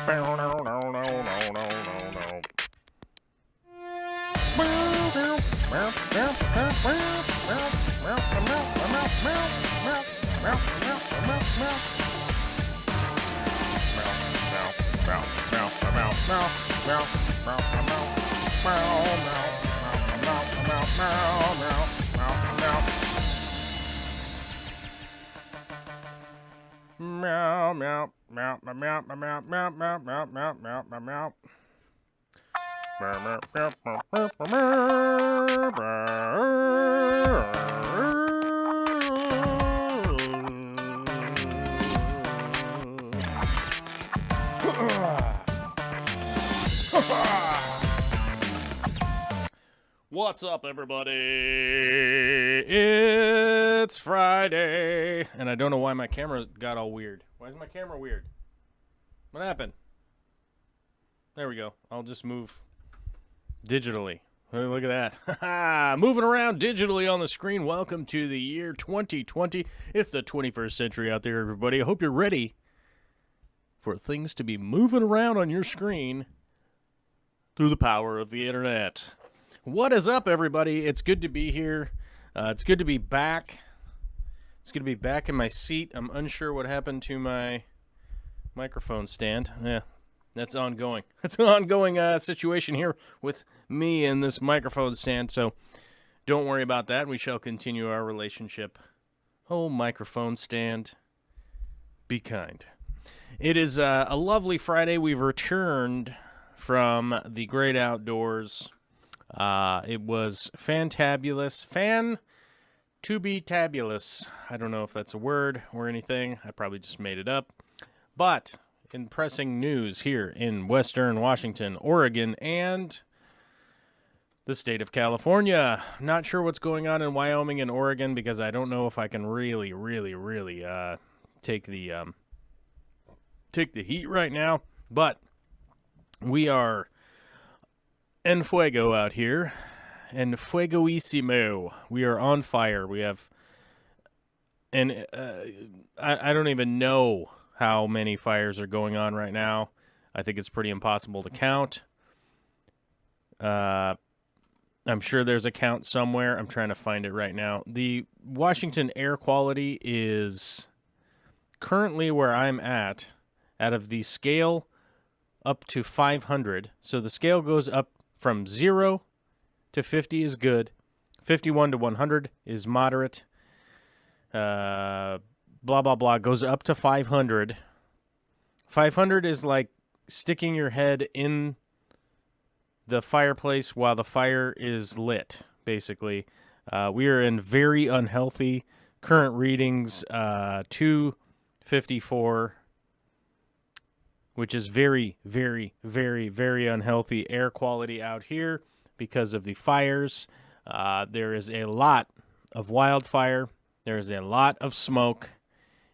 Meow, meow, meow, meow, meow, meow, meow, meow, meow, meow, meow, meow, meow. What's up, everybody? It's Friday, and I don't know why my camera got all weird. Why is my camera weird? What happened? There we go. I'll just move digitally. Hey, look at that. Moving around digitally on the screen. Welcome to the year 2020. It's the 21st century out there, everybody. I hope you're ready for things to be moving around on your screen through the power of the internet. What is up, everybody? It's good to be here. It's good to be back. It's good to be back in my seat. I'm unsure what happened to my microphone stand. Yeah, that's ongoing. It's an ongoing situation here with me and this microphone stand, so don't worry about that. We shall continue our relationship. Oh, microphone stand, be kind. It is a lovely Friday. We've returned from the great outdoors. It was fantabulous. Fan-to-be-tabulous. I don't know if that's a word or anything. I probably just made it up. But in pressing news here in Western Washington, Oregon, and the state of California. Not sure what's going on in Wyoming and Oregon because I don't know if I can really take the heat right now. But we are en fuego out here. En fuegoissimo. We are on fire. We have, and I don't even know how many fires are going on right now. I think it's pretty impossible to count. I'm sure there's a count somewhere. I'm trying to find it right now. The Washington air quality is currently where I'm at, out of the scale up to 500. So the scale goes up from 0 to 50 is good. 51 to 100 is moderate. Blah, blah, blah. Goes up to 500. 500 is like sticking your head in the fireplace while the fire is lit, basically. We are in very unhealthy current readings, 254, which is very, very, very, very unhealthy air quality out here because of the fires. There is a lot of wildfire. There is a lot of smoke.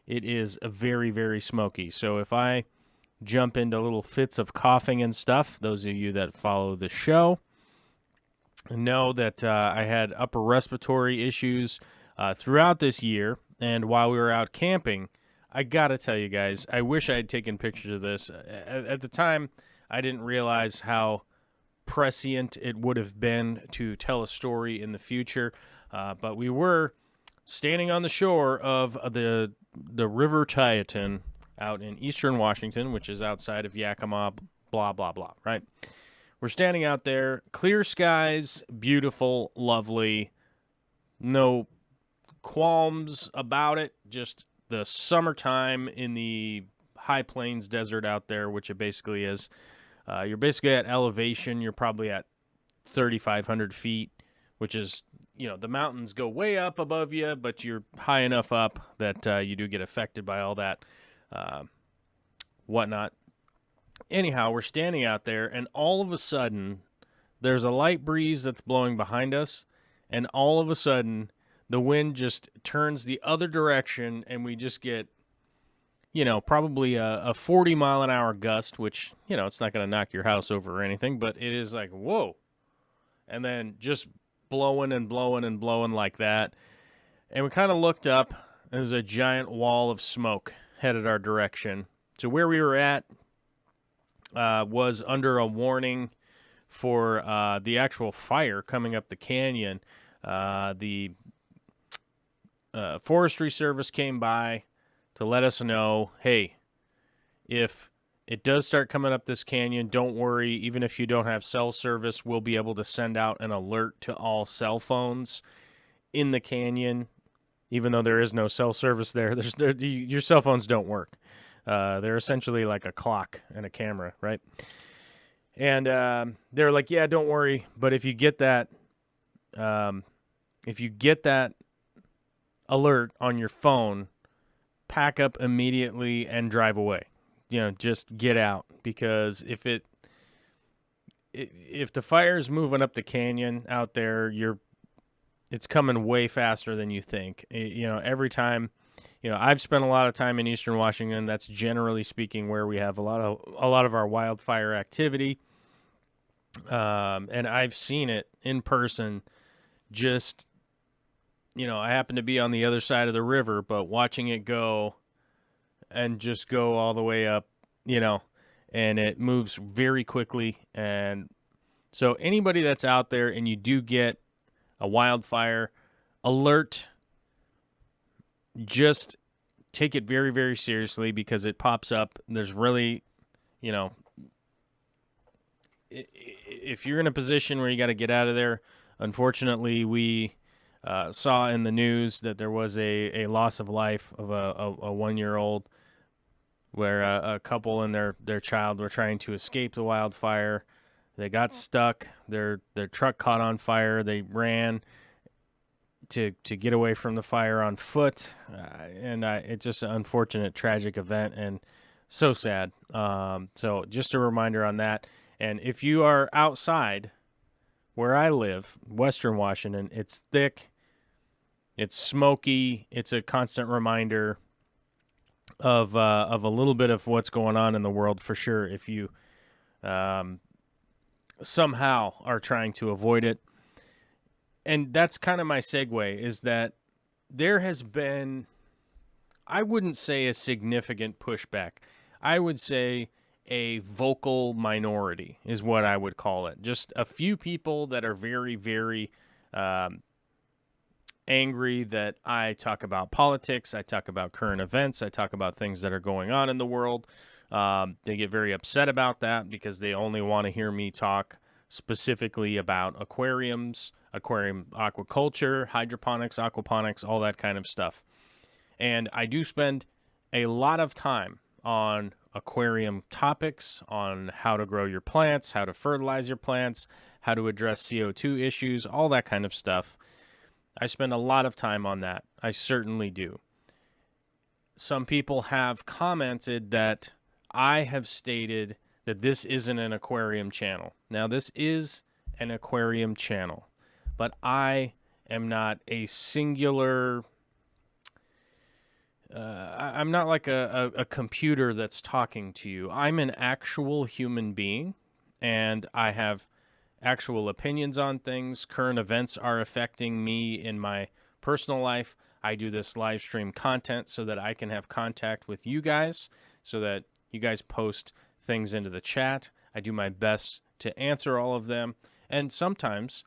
It is very, very smoky. So if I jump into little fits of coughing and stuff, those of you that follow the show know that I had upper respiratory issues throughout this year. And while we were out camping, I got to tell you guys, I wish I had taken pictures of this. At the time, I didn't realize how prescient it would have been to tell a story in the future. But we were standing on the shore of the River Tieton out in eastern Washington, which is outside of Yakima, blah, blah, blah, right? We're standing out there, clear skies, beautiful, lovely, no qualms about it, just the summertime in the high plains desert out there, which it basically is. You're basically at elevation. You're probably at 3,500 feet, which is, the mountains go way up above you, but you're high enough up that you do get affected by all that whatnot. Anyhow, we're standing out there, and all of a sudden, there's a light breeze that's blowing behind us, and all of a sudden, the wind just turns the other direction, and we just get, probably a 40-mile-an-hour gust, which, it's not going to knock your house over or anything, but it is like, whoa. And then just blowing and blowing and blowing like that. And we kind of looked up, and there's a giant wall of smoke headed our direction. So where we were at, was under a warning for the actual fire coming up the canyon. The Forestry Service came by to let us know, hey, if it does start coming up this canyon, don't worry. Even if you don't have cell service, we'll be able to send out an alert to all cell phones in the canyon. Even though there is no cell service there, your cell phones don't work. They're essentially like a clock and a camera, right? And they're like, yeah, don't worry. But if you get that alert on your phone, pack up immediately and drive away. Just get out, because if the fire's moving up the canyon out there, it's coming way faster than you think. Every time, I've spent a lot of time in Eastern Washington. That's generally speaking where we have a lot of our wildfire activity. And I've seen it in person. Just, I happen to be on the other side of the river, but watching it go and just go all the way up, and it moves very quickly. And so anybody that's out there and you do get a wildfire alert, just take it very, very seriously, because it pops up. There's really, if you're in a position where you got to get out of there, unfortunately, we saw in the news that there was a loss of life of a 1-year-old, where a couple and their child were trying to escape the wildfire. They got stuck. Their truck caught on fire. They ran to get away from the fire on foot, and it's just an unfortunate, tragic event, and so sad. So just a reminder on that. And if you are outside where I live, Western Washington, it's thick, it's smoky, it's a constant reminder of a little bit of what's going on in the world, for sure, if you somehow are trying to avoid it. And that's kind of my segue, is that there has been, I wouldn't say a significant pushback. I would say a vocal minority is what I would call it. Just a few people that are very, very angry that I talk about politics, I talk about current events, I talk about things that are going on in the world. They get very upset about that because they only want to hear me talk specifically about aquariums, aquarium aquaculture, hydroponics, aquaponics, all that kind of stuff. And I do spend a lot of time on aquarium topics, on how to grow your plants, how to fertilize your plants, how to address CO2 issues, all that kind of stuff. I spend a lot of time on that. I certainly do. Some people have commented that I have stated that this isn't an aquarium channel. Now, this is an aquarium channel, but I am not a singular... I'm not like a computer that's talking to you. I'm an actual human being, and I have actual opinions on things. Current events are affecting me in my personal life. I do this live stream content so that I can have contact with you guys, so that you guys post things into the chat. I do my best to answer all of them. And sometimes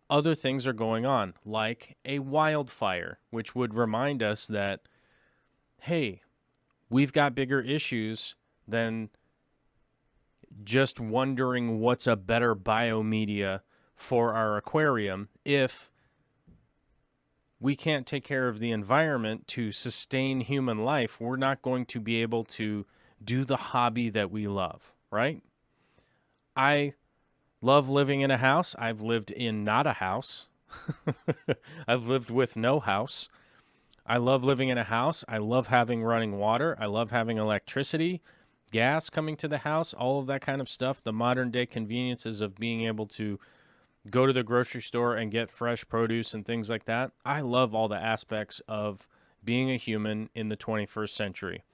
other things are going on, like a wildfire, which would remind us that, hey, we've got bigger issues than just wondering what's a better biomedia for our aquarium. If we can't take care of the environment to sustain human life, we're not going to be able to do the hobby that we love, right? I love living in a house. I've lived in not a house. I've lived with no house. I love living in a house. I love having running water. I love having electricity, gas coming to the house, all of that kind of stuff. The modern day conveniences of being able to go to the grocery store and get fresh produce and things like that. I love all the aspects of being a human in the 21st century.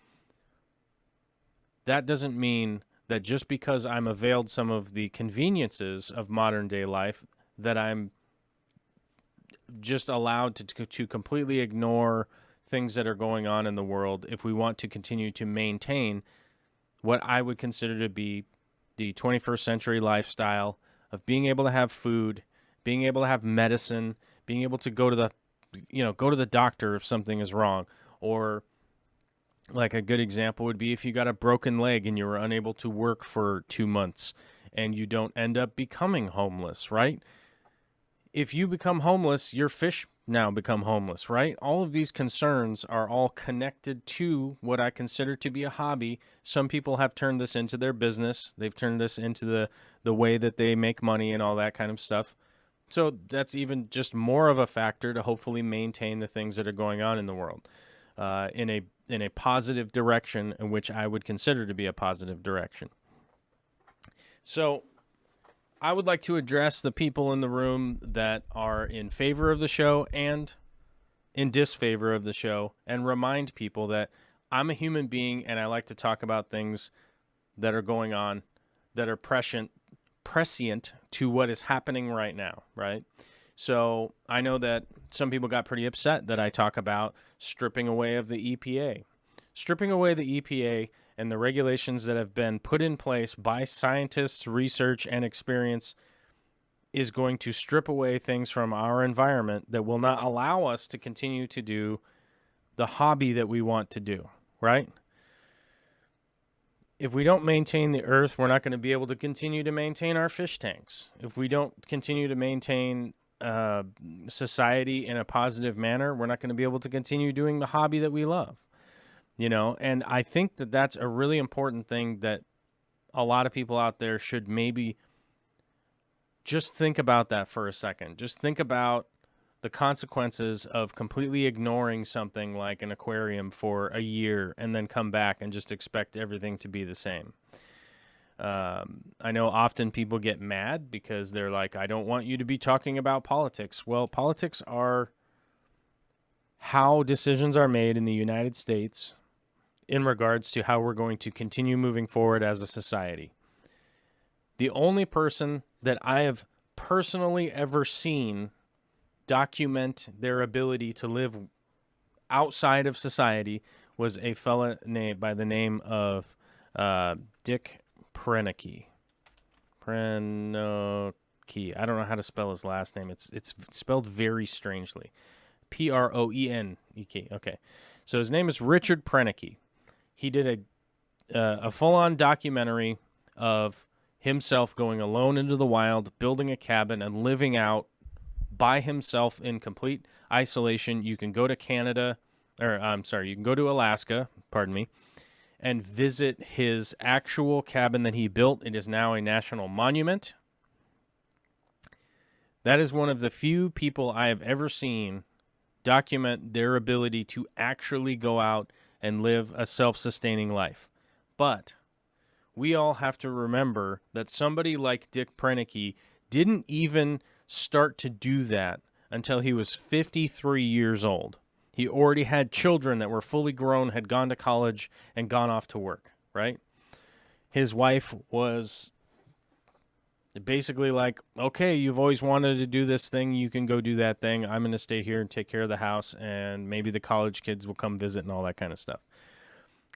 That doesn't mean that just because I'm availed some of the conveniences of modern day life that I'm just allowed to completely ignore things that are going on in the world if we want to continue to maintain what I would consider to be the 21st century lifestyle of being able to have food, being able to have medicine, being able to go to the doctor if something is wrong. Or like a good example would be if you got a broken leg and you were unable to work for 2 months and you don't end up becoming homeless, right? If you become homeless, your fish now become homeless, right? All of these concerns are all connected to what I consider to be a hobby. Some people have turned this into their business. They've turned this into the way that they make money and all that kind of stuff. So that's even just more of a factor to hopefully maintain the things that are going on in the world in a positive direction, in which I would consider to be a positive direction. So I would like to address the people in the room that are in favor of the show and in disfavor of the show, and remind people that I'm a human being and I like to talk about things that are going on that are prescient to what is happening right now, right? So I know that some people got pretty upset that I talk about stripping away of the EPA. Stripping away the EPA and the regulations that have been put in place by scientists, research, and experience is going to strip away things from our environment that will not allow us to continue to do the hobby that we want to do, right? If we don't maintain the earth, we're not going to be able to continue to maintain our fish tanks. If we don't continue to maintain society in a positive manner, we're not going to be able to continue doing the hobby that we love. And I think that that's a really important thing that a lot of people out there should maybe just think about that for a second. Just think about the consequences of completely ignoring something like an aquarium for a year and then come back and just expect everything to be the same. I know often people get mad because they're like, I don't want you to be talking about politics. Well, politics are how decisions are made in the United States in regards to how we're going to continue moving forward as a society. The only person that I have personally ever seen document their ability to live outside of society was a fella by the name of Dick Proenneke. I don't know how to spell his last name. It's spelled very strangely. Proeneke. Okay. So his name is Richard Proenneke. He did a full-on documentary of himself going alone into the wild, building a cabin, and living out by himself in complete isolation. You can go to you can go to Alaska, and visit his actual cabin that he built. It is now a national monument. That is one of the few people I have ever seen document their ability to actually go out and live a self-sustaining life. But we all have to remember that somebody like Dick Proenneke didn't even start to do that until he was 53 years old. He already had children that were fully grown, had gone to college, and gone off to work, right? His wife was basically like, okay, you've always wanted to do this thing, you can go do that thing. I'm going to stay here and take care of the house, and maybe the college kids will come visit and all that kind of stuff.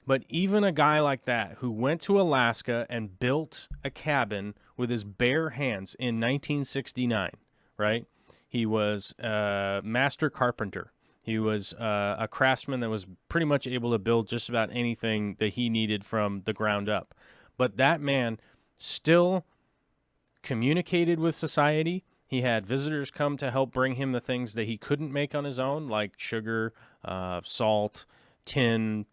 But even a guy like that who went to Alaska and built a cabin with his bare hands in 1969, right? He was a master carpenter. He was a craftsman that was pretty much able to build just about anything that he needed from the ground up. But that man still communicated with society. He had visitors come to help bring him the things that he couldn't make on his own, like sugar, salt, tin.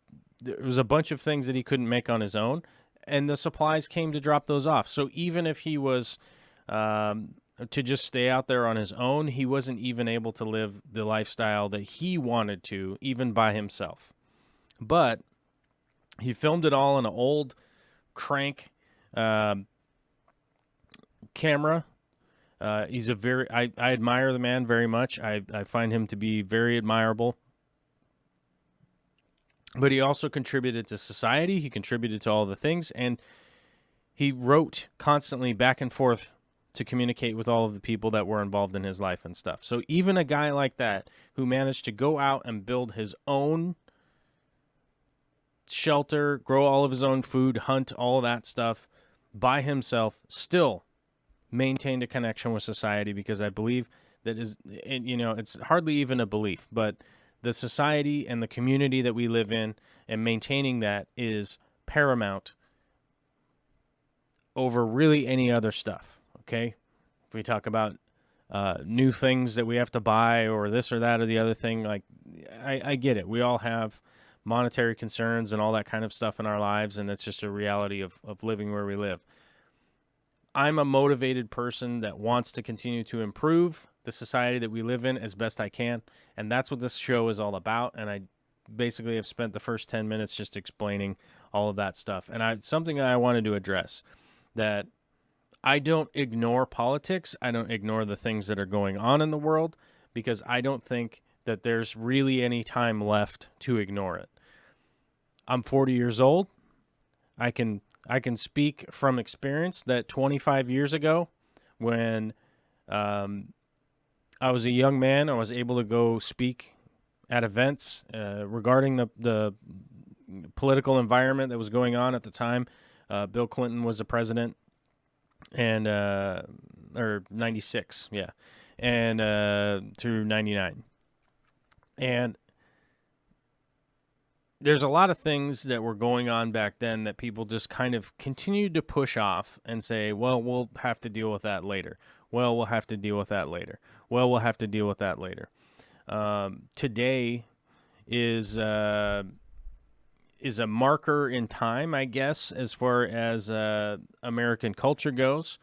There was a bunch of things that he couldn't make on his own, and the supplies came to drop those off. So even if he was to just stay out there on his own, he wasn't even able to live the lifestyle that he wanted to, even by himself. But he filmed it all on an old crank camera. He's I admire the man very much. I find him to be very admirable. But he also contributed to society. He contributed to all the things, and he wrote constantly back and forth to communicate with all of the people that were involved in his life and stuff. So even a guy like that who managed to go out and build his own shelter, grow all of his own food, hunt, all of that stuff, by himself still maintained a connection with society, because I believe that is, and, it's hardly even a belief, but the society and the community that we live in and maintaining that is paramount over really any other stuff, okay? If we talk about new things that we have to buy or this or that or the other thing, like, I get it. We all have monetary concerns and all that kind of stuff in our lives, and that's just a reality of living where we live. I'm a motivated person that wants to continue to improve the society that we live in as best I can, and that's what this show is all about, and I basically have spent the first 10 minutes just explaining all of that stuff. And something that I wanted to address, that I don't ignore politics. I don't ignore the things that are going on in the world, because I don't think that there's really any time left to ignore it. I'm 40 years old. I can speak from experience that 25 years ago, when I was a young man, I was able to go speak at events regarding the political environment that was going on at the time. Bill Clinton was the president, and or 96, yeah, and through 99. And there's a lot of things that were going on back then that people just kind of continued to push off and say, well, we'll have to deal with that later. Well, we'll have to deal with that later. Well, we'll have to deal with that later. Today is a marker in time, I guess, as far as American culture goes.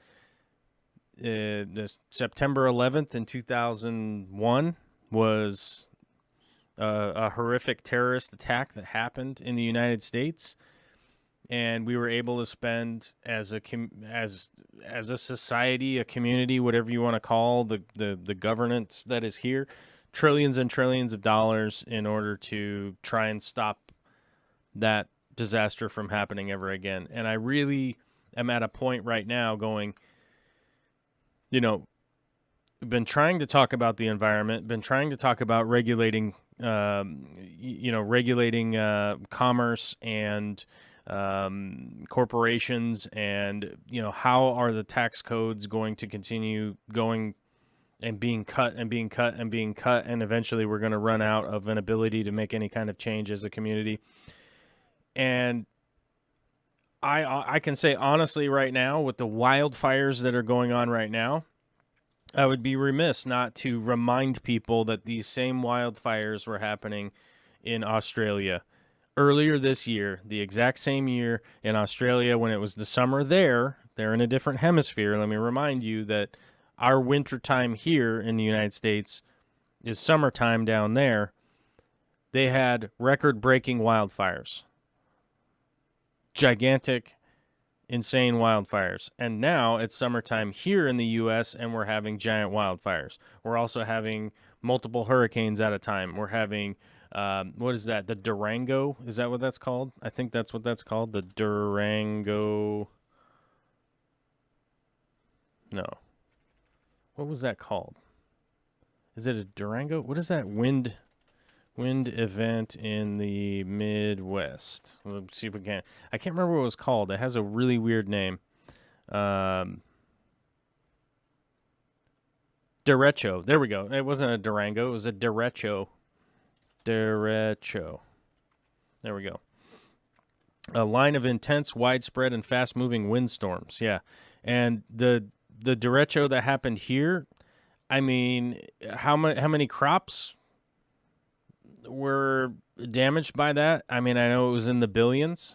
The September 11th in 2001 was a horrific terrorist attack that happened in the United States, and we were able to spend as a society, a community, whatever you want to call the governance that is here, trillions and trillions of dollars in order to try and stop that disaster from happening ever again. And I really am at a point right now going, we've been trying to talk about the environment, been trying to talk about regulating commerce and corporations, and how are the tax codes going to continue going and being cut and being cut and being cut, and eventually we're going to run out of an ability to make any kind of change as a community. And I can say honestly right now, with the wildfires that are going on right now, I would be remiss not to remind people that these same wildfires were happening in Australia earlier this year, the exact same year in Australia when it was the summer there. They're in a different hemisphere. Let me remind you that our winter time here in the United States is summertime down there. They had record-breaking wildfires. Gigantic, insane wildfires. And now it's summertime here in the U.S., and we're having giant wildfires. We're also having multiple hurricanes at a time. We're having, what is that? The Durango? Is that what that's called? I think that's what that's called. The Durango. No. What was that called? Is it a Durango? What is that wind event in the Midwest? Let's see if we can. I can't remember what it was called. It has a really weird name. Derecho. There we go. It wasn't a Durango. It was a derecho. Derecho. There we go. A line of intense, widespread, and fast-moving windstorms. Yeah. And the derecho that happened here, I mean, how many crops were damaged by that? I mean, I know it was in the billions,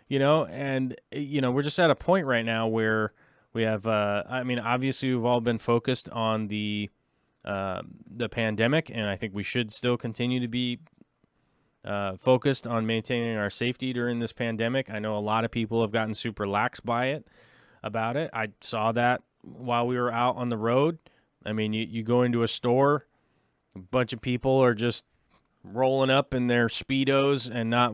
and, we're just at a point right now where we have, obviously we've all been focused on the pandemic, and I think we should still continue to be focused on maintaining our safety during this pandemic. I know a lot of people have gotten super lax about it. I saw that while we were out on the road. I mean, you go into a store, a bunch of people are just rolling up in their Speedos and I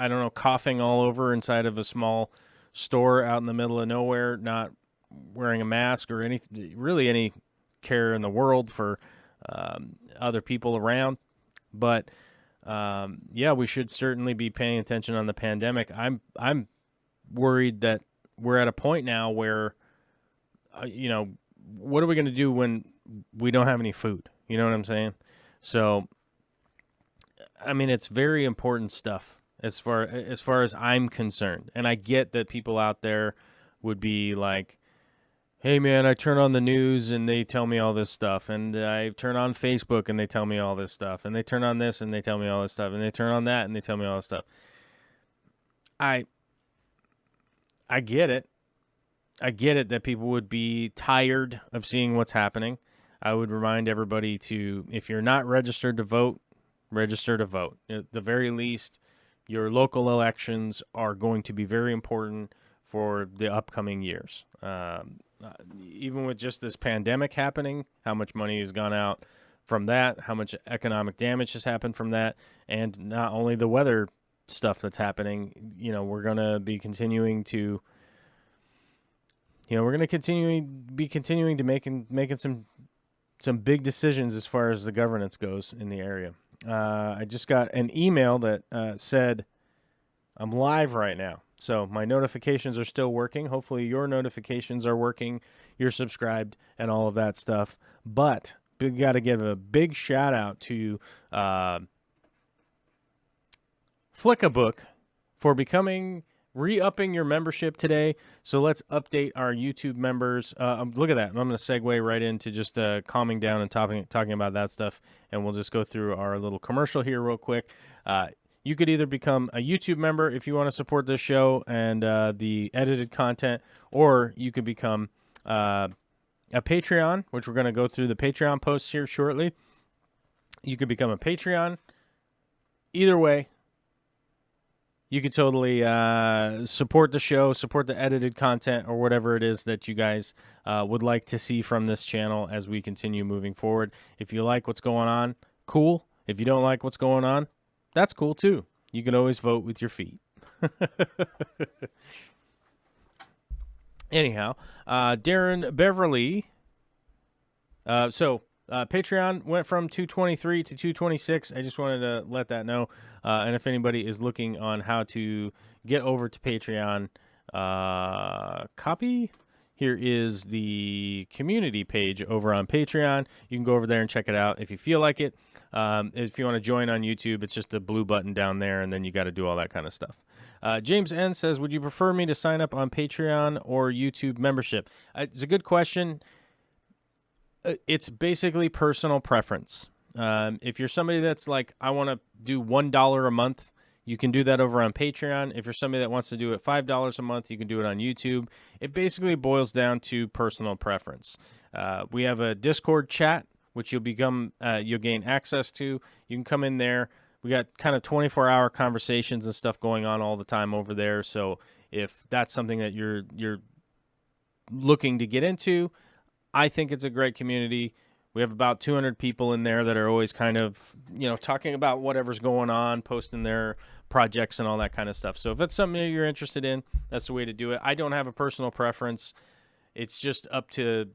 don't know, coughing all over inside of a small store out in the middle of nowhere, not wearing a mask or any care in the world for other people around. But we should certainly be paying attention on the pandemic. I'm worried that we're at a point now where, what are we going to do when we don't have any food? You know what I'm saying? So, I mean, it's very important stuff as far as I'm concerned. And I get that people out there would be like, hey, man, I turn on the news and they tell me all this stuff. And I turn on Facebook and they tell me all this stuff. And they turn on this and they tell me all this stuff. And they turn on that and they tell me all this stuff. I get it. I get it that people would be tired of seeing what's happening. I would remind everybody to, if you're not registered to vote, register to vote. At the very least, your local elections are going to be very important for the upcoming years. Even with just this pandemic happening, how much money has gone out from that, how much economic damage has happened from that, and not only the weather stuff that's happening, we're going to be continuing to, we're going to be continuing to making some big decisions as far as the governance goes in the area. I just got an email that said I'm live right now. So my notifications are still working. Hopefully your notifications are working. You're subscribed and all of that stuff. But we got to give a big shout out to Flickabook for re-upping your membership today. So let's update our YouTube members. Look at that. I'm going to segue right into just calming down and talking about that stuff. And we'll just go through our little commercial here real quick. You could either become a YouTube member if you want to support this show and the edited content, or you could become a Patreon, which we're going to go through the Patreon posts here shortly. You could become a Patreon. Either way, you could totally support the show, support the edited content, or whatever it is that you guys would like to see from this channel as we continue moving forward. If you like what's going on, cool. If you don't like what's going on, that's cool too. You can always vote with your feet. Anyhow, Darren Beverly. Patreon went from 223 to 226. I just wanted to let that know. And if anybody is looking on how to get over to Patreon, copy. Here is the community page over on Patreon. You can go over there and check it out if you feel like it. If you want to join on YouTube, it's just a blue button down there, and then you got to do all that kind of stuff. James N. says, would you prefer me to sign up on Patreon or YouTube membership? It's a good question. It's basically personal preference. If you're somebody that's like, I want to do $1 a month, you can do that over on Patreon. If you're somebody that wants to do it $5 a month, you can do it on YouTube. It basically boils down to personal preference. We have a Discord chat, which you'll gain access to. You can come in there. We got kind of 24-hour conversations and stuff going on all the time over there. So if that's something that you're looking to get into, I think it's a great community. We have about 200 people in there that are always kind of, talking about whatever's going on, posting their projects and all that kind of stuff. So if it's something that you're interested in, that's the way to do it. I don't have a personal preference. It's just up to,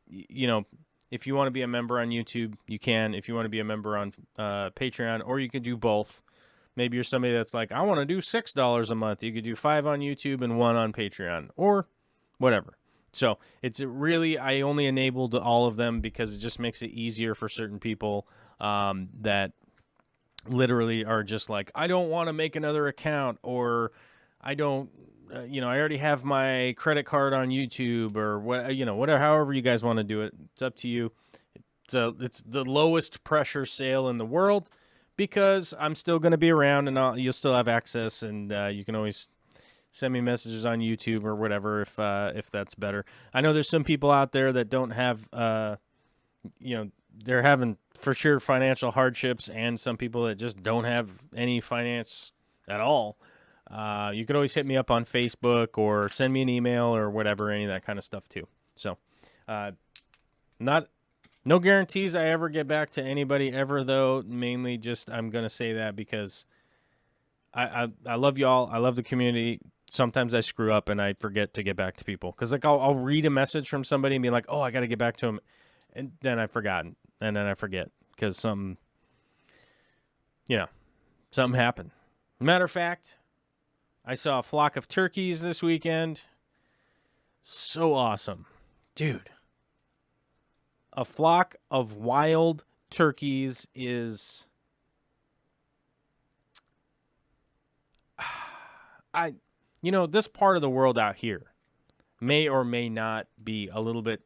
if you want to be a member on YouTube, you can. If you want to be a member on Patreon, or you can do both. Maybe you're somebody that's like, I want to do $6 a month. You could do 5 on YouTube and 1 on Patreon, or whatever. So it's really, I only enabled all of them because it just makes it easier for certain people that literally are just like, I don't want to make another account, or I don't, I already have my credit card on YouTube, or whatever, however you guys want to do it. It's up to you. It's the lowest pressure sale in the world because I'm still going to be around, and you'll still have access, and you can always send me messages on YouTube or whatever if that's better. I know there's some people out there that don't have, they're having for sure financial hardships, and some people that just don't have any finance at all. You could always hit me up on Facebook or send me an email or whatever, any of that kind of stuff too. So, no guarantees I ever get back to anybody ever, though. Mainly just I'm going to say that because I love y'all. I love the community. Sometimes I screw up and I forget to get back to people. Because I'll read a message from somebody and be like, oh, I got to get back to them. And then I've forgotten. And then I forget because something happened. Matter of fact, I saw a flock of turkeys this weekend. So awesome. Dude. A flock of wild turkeys is... this part of the world out here may or may not be a little bit...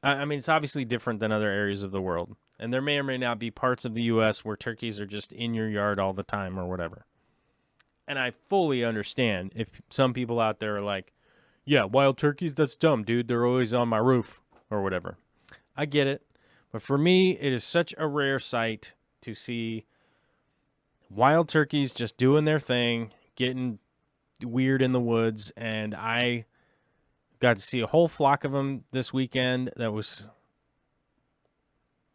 I mean, it's obviously different than other areas of the world. And there may or may not be parts of the U.S. where turkeys are just in your yard all the time or whatever. And I fully understand if some people out there are like, yeah, wild turkeys, that's dumb, dude. They're always on my roof or whatever. I get it. But for me, it is such a rare sight to see wild turkeys just doing their thing, getting weird in the woods. And I got to see a whole flock of them this weekend. That was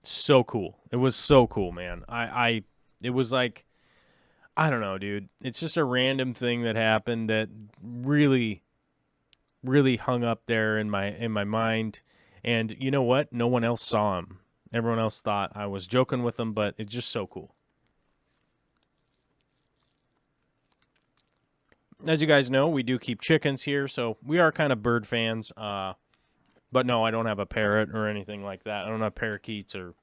so cool. It was so cool, man. It was like, I don't know, dude. It's just a random thing that happened that really, really hung up there in my mind. And you know what? No one else saw him. Everyone else thought I was joking with them, but it's just so cool. As you guys know, we do keep chickens here, so we are kind of bird fans. But no, I don't have a parrot or anything like that. I don't have parakeets or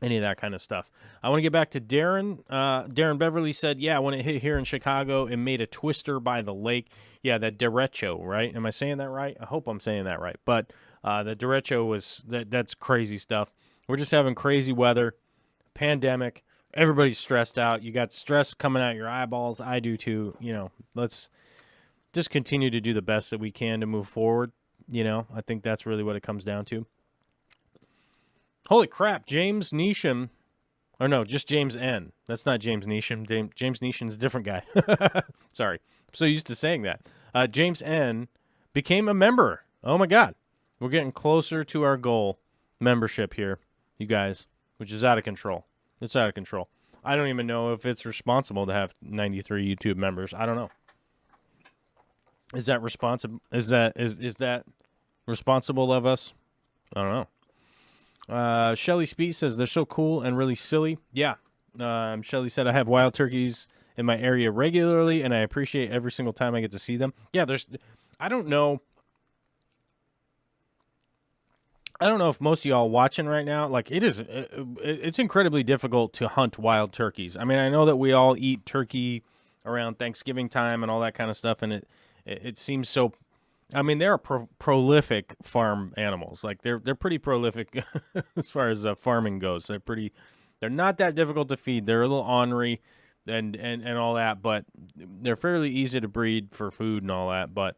any of that kind of stuff. I want to get back to Darren. Darren Beverly said, yeah, when it hit here in Chicago, it made a twister by the lake. Yeah, that derecho, right? Am I saying that right? I hope I'm saying that right. But the derecho was, that's crazy stuff. We're just having crazy weather, pandemic. Everybody's stressed out. You got stress coming out your eyeballs. I do too. Let's just continue to do the best that we can to move forward. I think that's really what it comes down to. Holy crap, James Neesham. Or no, just James N. That's not James Neesham. James Neesham's a different guy. Sorry. I'm so used to saying that. James N. became a member. Oh, my God. We're getting closer to our goal membership here, you guys, which is out of control. It's out of control. I don't even know if it's responsible to have 93 YouTube members. I don't know. Is that responsible? Is that responsible of us? I don't know. Shelly Speed says they're so cool and really silly. Yeah. Shelly said I have wild turkeys in my area regularly, and I appreciate every single time I get to see them. Yeah, I don't know if most of y'all watching right now, like it's incredibly difficult to hunt wild turkeys. I mean, I know that we all eat turkey around Thanksgiving time and all that kind of stuff, and it seems so. I mean, they're prolific farm animals. Like they're pretty prolific as far as farming goes. They're not that difficult to feed. They're a little ornery and all that, but they're fairly easy to breed for food and all that. But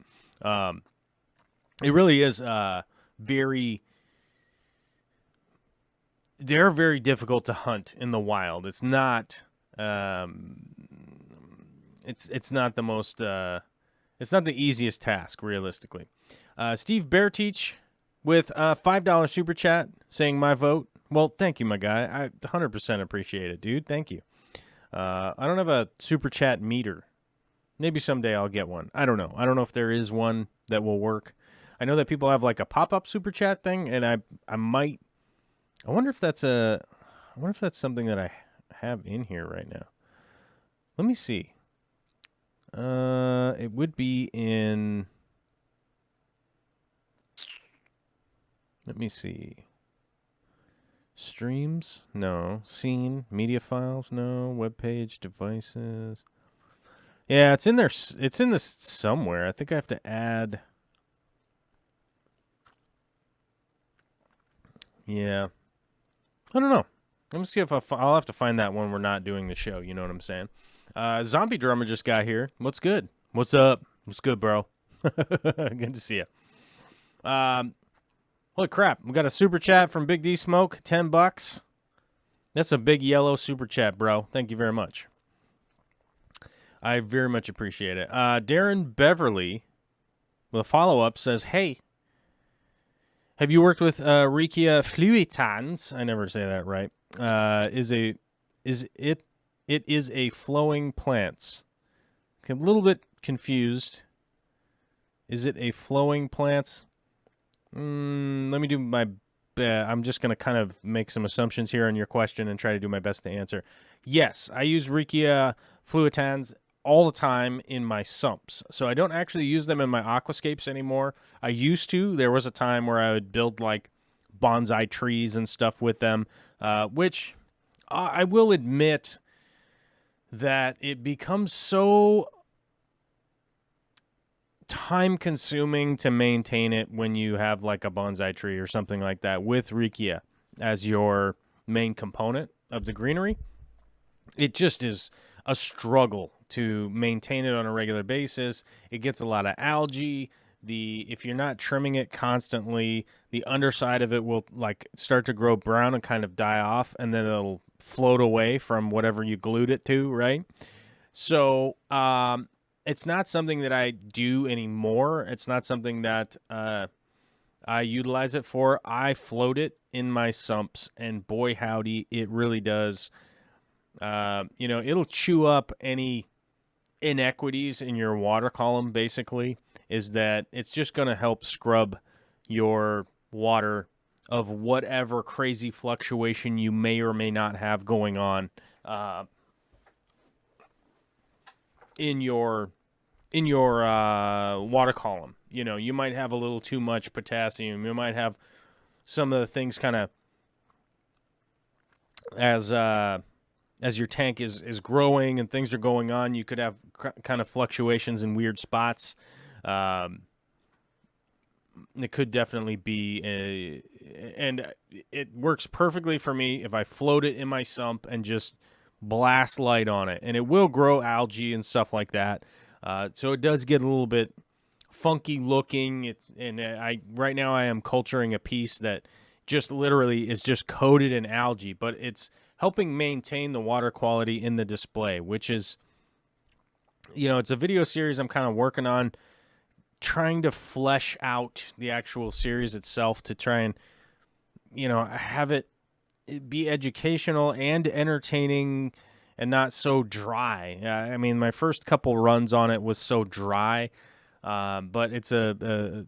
it really is they're very difficult to hunt in the wild. It's not it's not the most it's not the easiest task, realistically. Steve Bearteach with a $5 super chat saying my vote. Well, thank you, my guy. I 100% appreciate it, dude. Thank you. I don't have a super chat meter. Maybe someday I'll get one. I don't know. I don't know if there is one that will work. I know that people have like a pop-up super chat thing, and I wonder if that's something that I have in here right now. Let me see. It would be in... Let me see. Streams? No. Scene? Media files? No. Webpage? Devices? Yeah, it's in there. It's in this somewhere. I think I have to add... Yeah. I don't know. Let me see if I'll have to find that when we're not doing the show. You know what I'm saying? Zombie Drummer just got here. What's good? What's up? What's good, bro? Good to see you. Holy crap. We got a super chat from Big D Smoke. $10. That's a big yellow super chat, bro. Thank you very much. I very much appreciate it. Darren Beverly with a follow-up says, hey, have you worked with Riccia fluitans? I never say that right. It is a flowing plants. A little bit confused. Is it a flowing plants? Let me do my best. I'm just going to kind of make some assumptions here on your question and try to do my best to answer. Yes, I use Riccia fluitans all the time in my sumps. So I don't actually use them in my aquascapes anymore. I used to. There was a time where I would build like bonsai trees and stuff with them, which I will admit that it becomes so time consuming to maintain it when you have like a bonsai tree or something like that with Rikia as your main component of the greenery. It just is a struggle to maintain it on a regular basis. It gets a lot of algae. If you're not trimming it constantly, the underside of it will like start to grow brown and kind of die off, and then it'll float away from whatever you glued it to, right? So it's not something that I do anymore. It's not something that I utilize it for. I float it in my sumps, and boy howdy, it really does. It'll chew up any inequities in your water column, basically, is that it's just going to help scrub your water of whatever crazy fluctuation you may or may not have going on in your water column. You might have a little too much potassium. You might have some of the things kind of as your tank is growing and things are going on, you could have kind of fluctuations in weird spots. It could definitely be, and it works perfectly for me if I float it in my sump and just blast light on it, and it will grow algae and stuff like that. So it does get a little bit funky looking. Right now I am culturing a piece that just literally is just coated in algae, but it's helping maintain the water quality in the display, which is, it's a video series I'm kind of working on, trying to flesh out the actual series itself to try and, have it be educational and entertaining and not so dry. I mean, my first couple runs on it was so dry, but it's a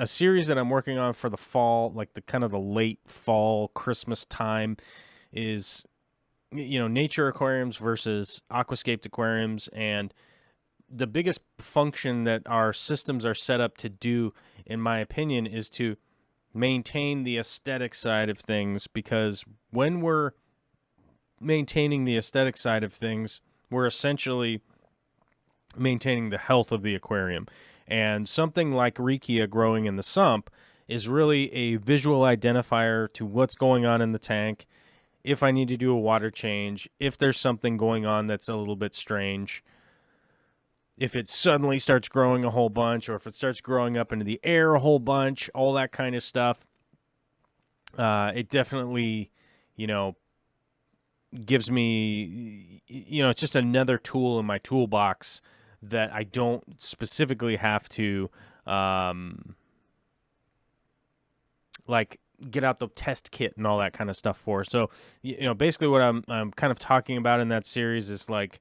series that I'm working on for the fall, like the kind of the late fall, Christmas time, is, nature aquariums versus aquascaped aquariums. And the biggest function that our systems are set up to do, in my opinion, is to maintain the aesthetic side of things, because when we're maintaining the aesthetic side of things, we're essentially maintaining the health of the aquarium. And something like Rikia growing in the sump is really a visual identifier to what's going on in the tank. If I need to do a water change, if there's something going on that's a little bit strange, if it suddenly starts growing a whole bunch, or if it starts growing up into the air a whole bunch, all that kind of stuff, it definitely, gives me, it's just another tool in my toolbox that I don't specifically have to, get out the test kit and all that kind of stuff for. So, basically what I'm kind of talking about in that series is like,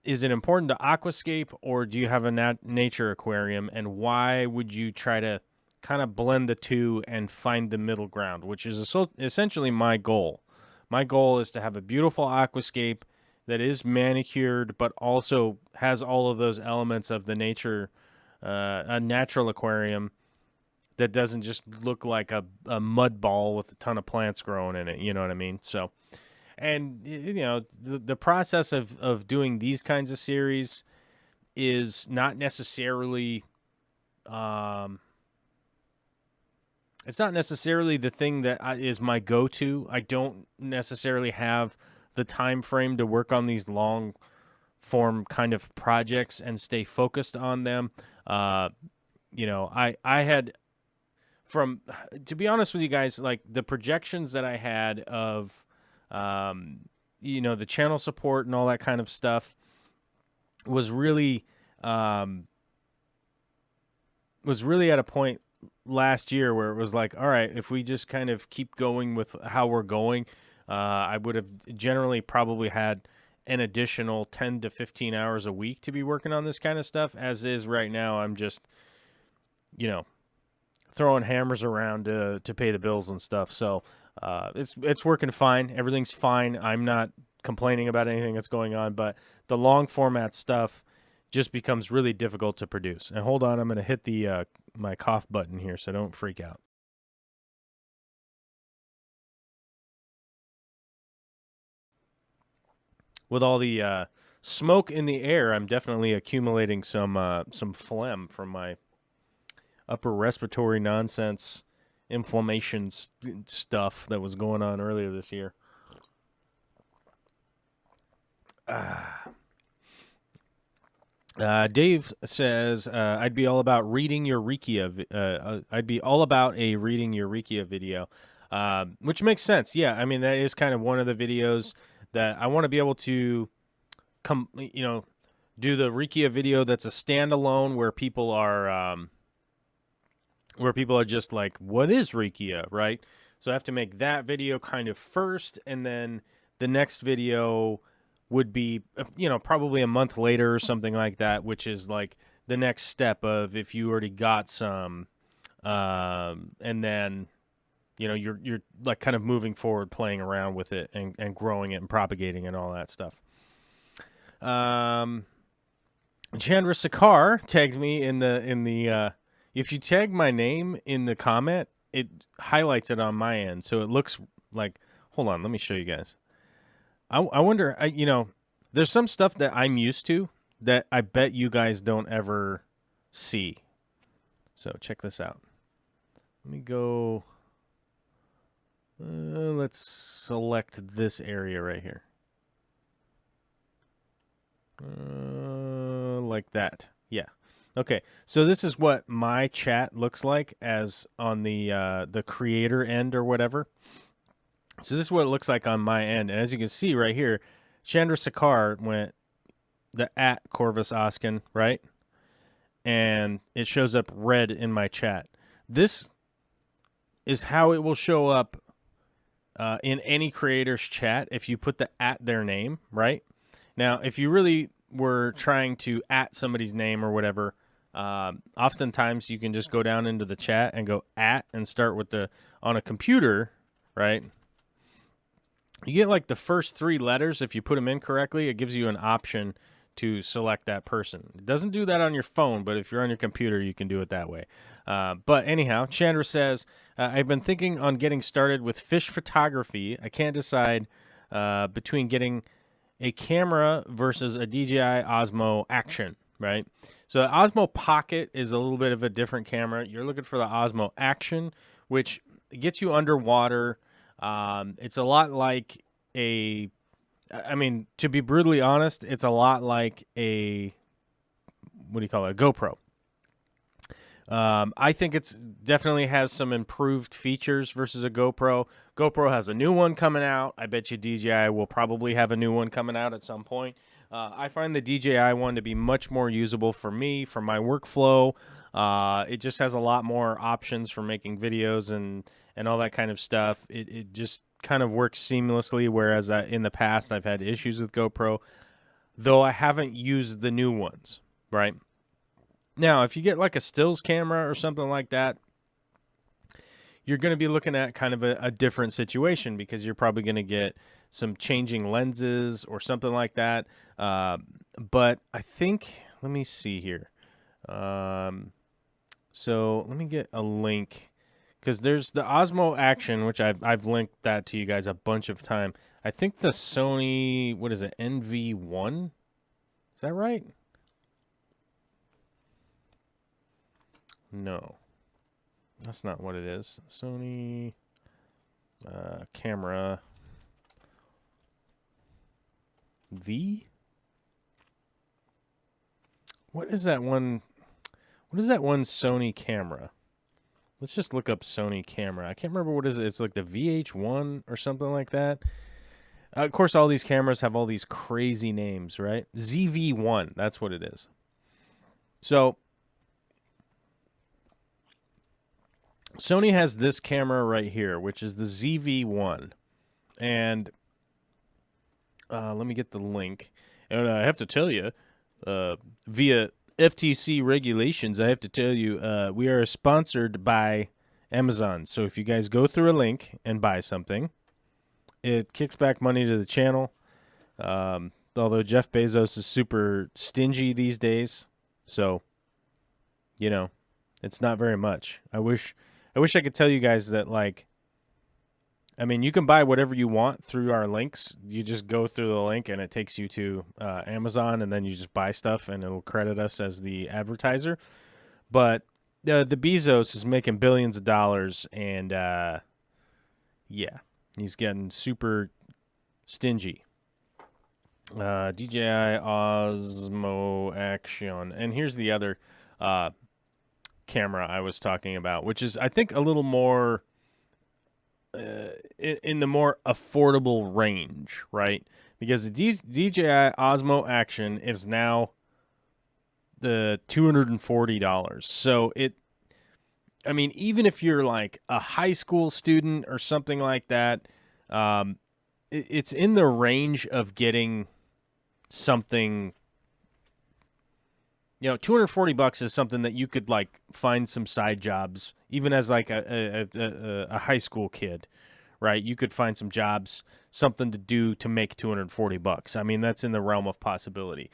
is it important to aquascape, or do you have a nature aquarium, and why would you try to kind of blend the two and find the middle ground, which is essentially my goal. My goal is to have a beautiful aquascape that is manicured, but also has all of those elements of the nature, a natural aquarium that doesn't just look like a mud ball with a ton of plants growing in it. You know what I mean? So, and, the process of doing these kinds of series is not necessarily, it's not necessarily the thing that is my go-to. I don't necessarily have the time frame to work on these long form kind of projects and stay focused on them. I had, to be honest with you guys, like the projections that I had of, the channel support and all that kind of stuff was really at a point last year where it was like, all right, if we just kind of keep going with how we're going, I would have generally probably had an additional 10 to 15 hours a week to be working on this kind of stuff. As is right now, I'm just, throwing hammers around to pay the bills and stuff. So it's working fine. Everything's fine. I'm not complaining about anything that's going on, but the long format stuff just becomes really difficult to produce. And hold on, I'm going to hit the my cough button here, so don't freak out. With all the smoke in the air, I'm definitely accumulating some phlegm from my upper respiratory nonsense inflammation stuff that was going on earlier this year. Dave says, I'd be all about reading Eureka. I'd be all about a reading Eureka video, which makes sense. Yeah, I mean, that is kind of one of the videos that I want to be able to do the Eureka video that's a standalone where people are just like, what is Eureka, right? So I have to make that video kind of first, and then the next video would be, probably a month later or something like that, which is like the next step of if you already got some, and then, you're like kind of moving forward, playing around with it and growing it and propagating and all that stuff. Chandra Sakar tagged me in the if you tag my name in the comment, it highlights it on my end, so it looks like, hold on, let me show you guys. I wonder, there's some stuff that I'm used to that I bet you guys don't ever see. So check this out. Let me go, let's select this area right here. Like that. Yeah. Okay. So this is what my chat looks like as on the creator end or whatever. So this is what it looks like on my end. And as you can see right here, Chandra Sakar went the @Corvus Oscen, right? And it shows up red in my chat. This is how it will show up in any creator's chat if you put the @their name, right? Now, if you really were trying to @somebody's name or whatever, oftentimes you can just go down into the chat and go and start with on a computer, right? You get like the first 3 letters. If you put them in correctly, it gives you an option to select that person. It doesn't do that on your phone, but if you're on your computer, you can do it that way. But anyhow, Chandra says, I've been thinking on getting started with fish photography. I can't decide between getting a camera versus a DJI Osmo Action, right? So the Osmo Pocket is a little bit of a different camera. You're looking for the Osmo Action, which gets you underwater. It's a lot like to be brutally honest, it's a lot like a GoPro. I think it's definitely has some improved features versus a GoPro. GoPro has a new one coming out. I bet you DJI will probably have a new one coming out at some point. I find the DJI one to be much more usable for me, for my workflow. It just has a lot more options for making videos and all that kind of stuff. It just kind of works seamlessly, whereas in the past I've had issues with GoPro, though I haven't used the new ones, right? Now, if you get like a stills camera or something like that, you're going to be looking at kind of a different situation because you're probably going to get some changing lenses or something like that. But I think, let me see here. So let me get a link because there's the Osmo Action, which I've linked that to you guys a bunch of time. I think the Sony, what is it, NV1? Is that right? No, that's not what it is. Sony camera V. What is that one? What is that one Sony camera? Let's just look up Sony camera. I can't remember what is it. It's like the VH1 or something like that. Of course, all these cameras have all these crazy names, right? ZV1, that's what it is. So Sony has this camera right here, which is the ZV1. And let me get the link. And I have to tell you, via FTC regulations, I have to tell you, we are sponsored by Amazon. So if you guys go through a link and buy something, it kicks back money to the channel. Although Jeff Bezos is super stingy these days, so it's not very much. I wish I could tell you guys that, like, I mean, you can buy whatever you want through our links. You just go through the link and it takes you to Amazon, and then you just buy stuff and it'll credit us as the advertiser. But the Bezos is making billions of dollars, and yeah, he's getting super stingy. DJI Osmo Action. And here's the other camera I was talking about, which is, I think, a little more in the more affordable range, right? Because the DJI Osmo Action is now the $240. So I mean, even if you're like a high school student or something like that, it's in the range of getting something. $240 is something that you could, like, find some side jobs, even as like a high school kid, right? You could find some jobs, something to do to make $240. I mean, that's in the realm of possibility.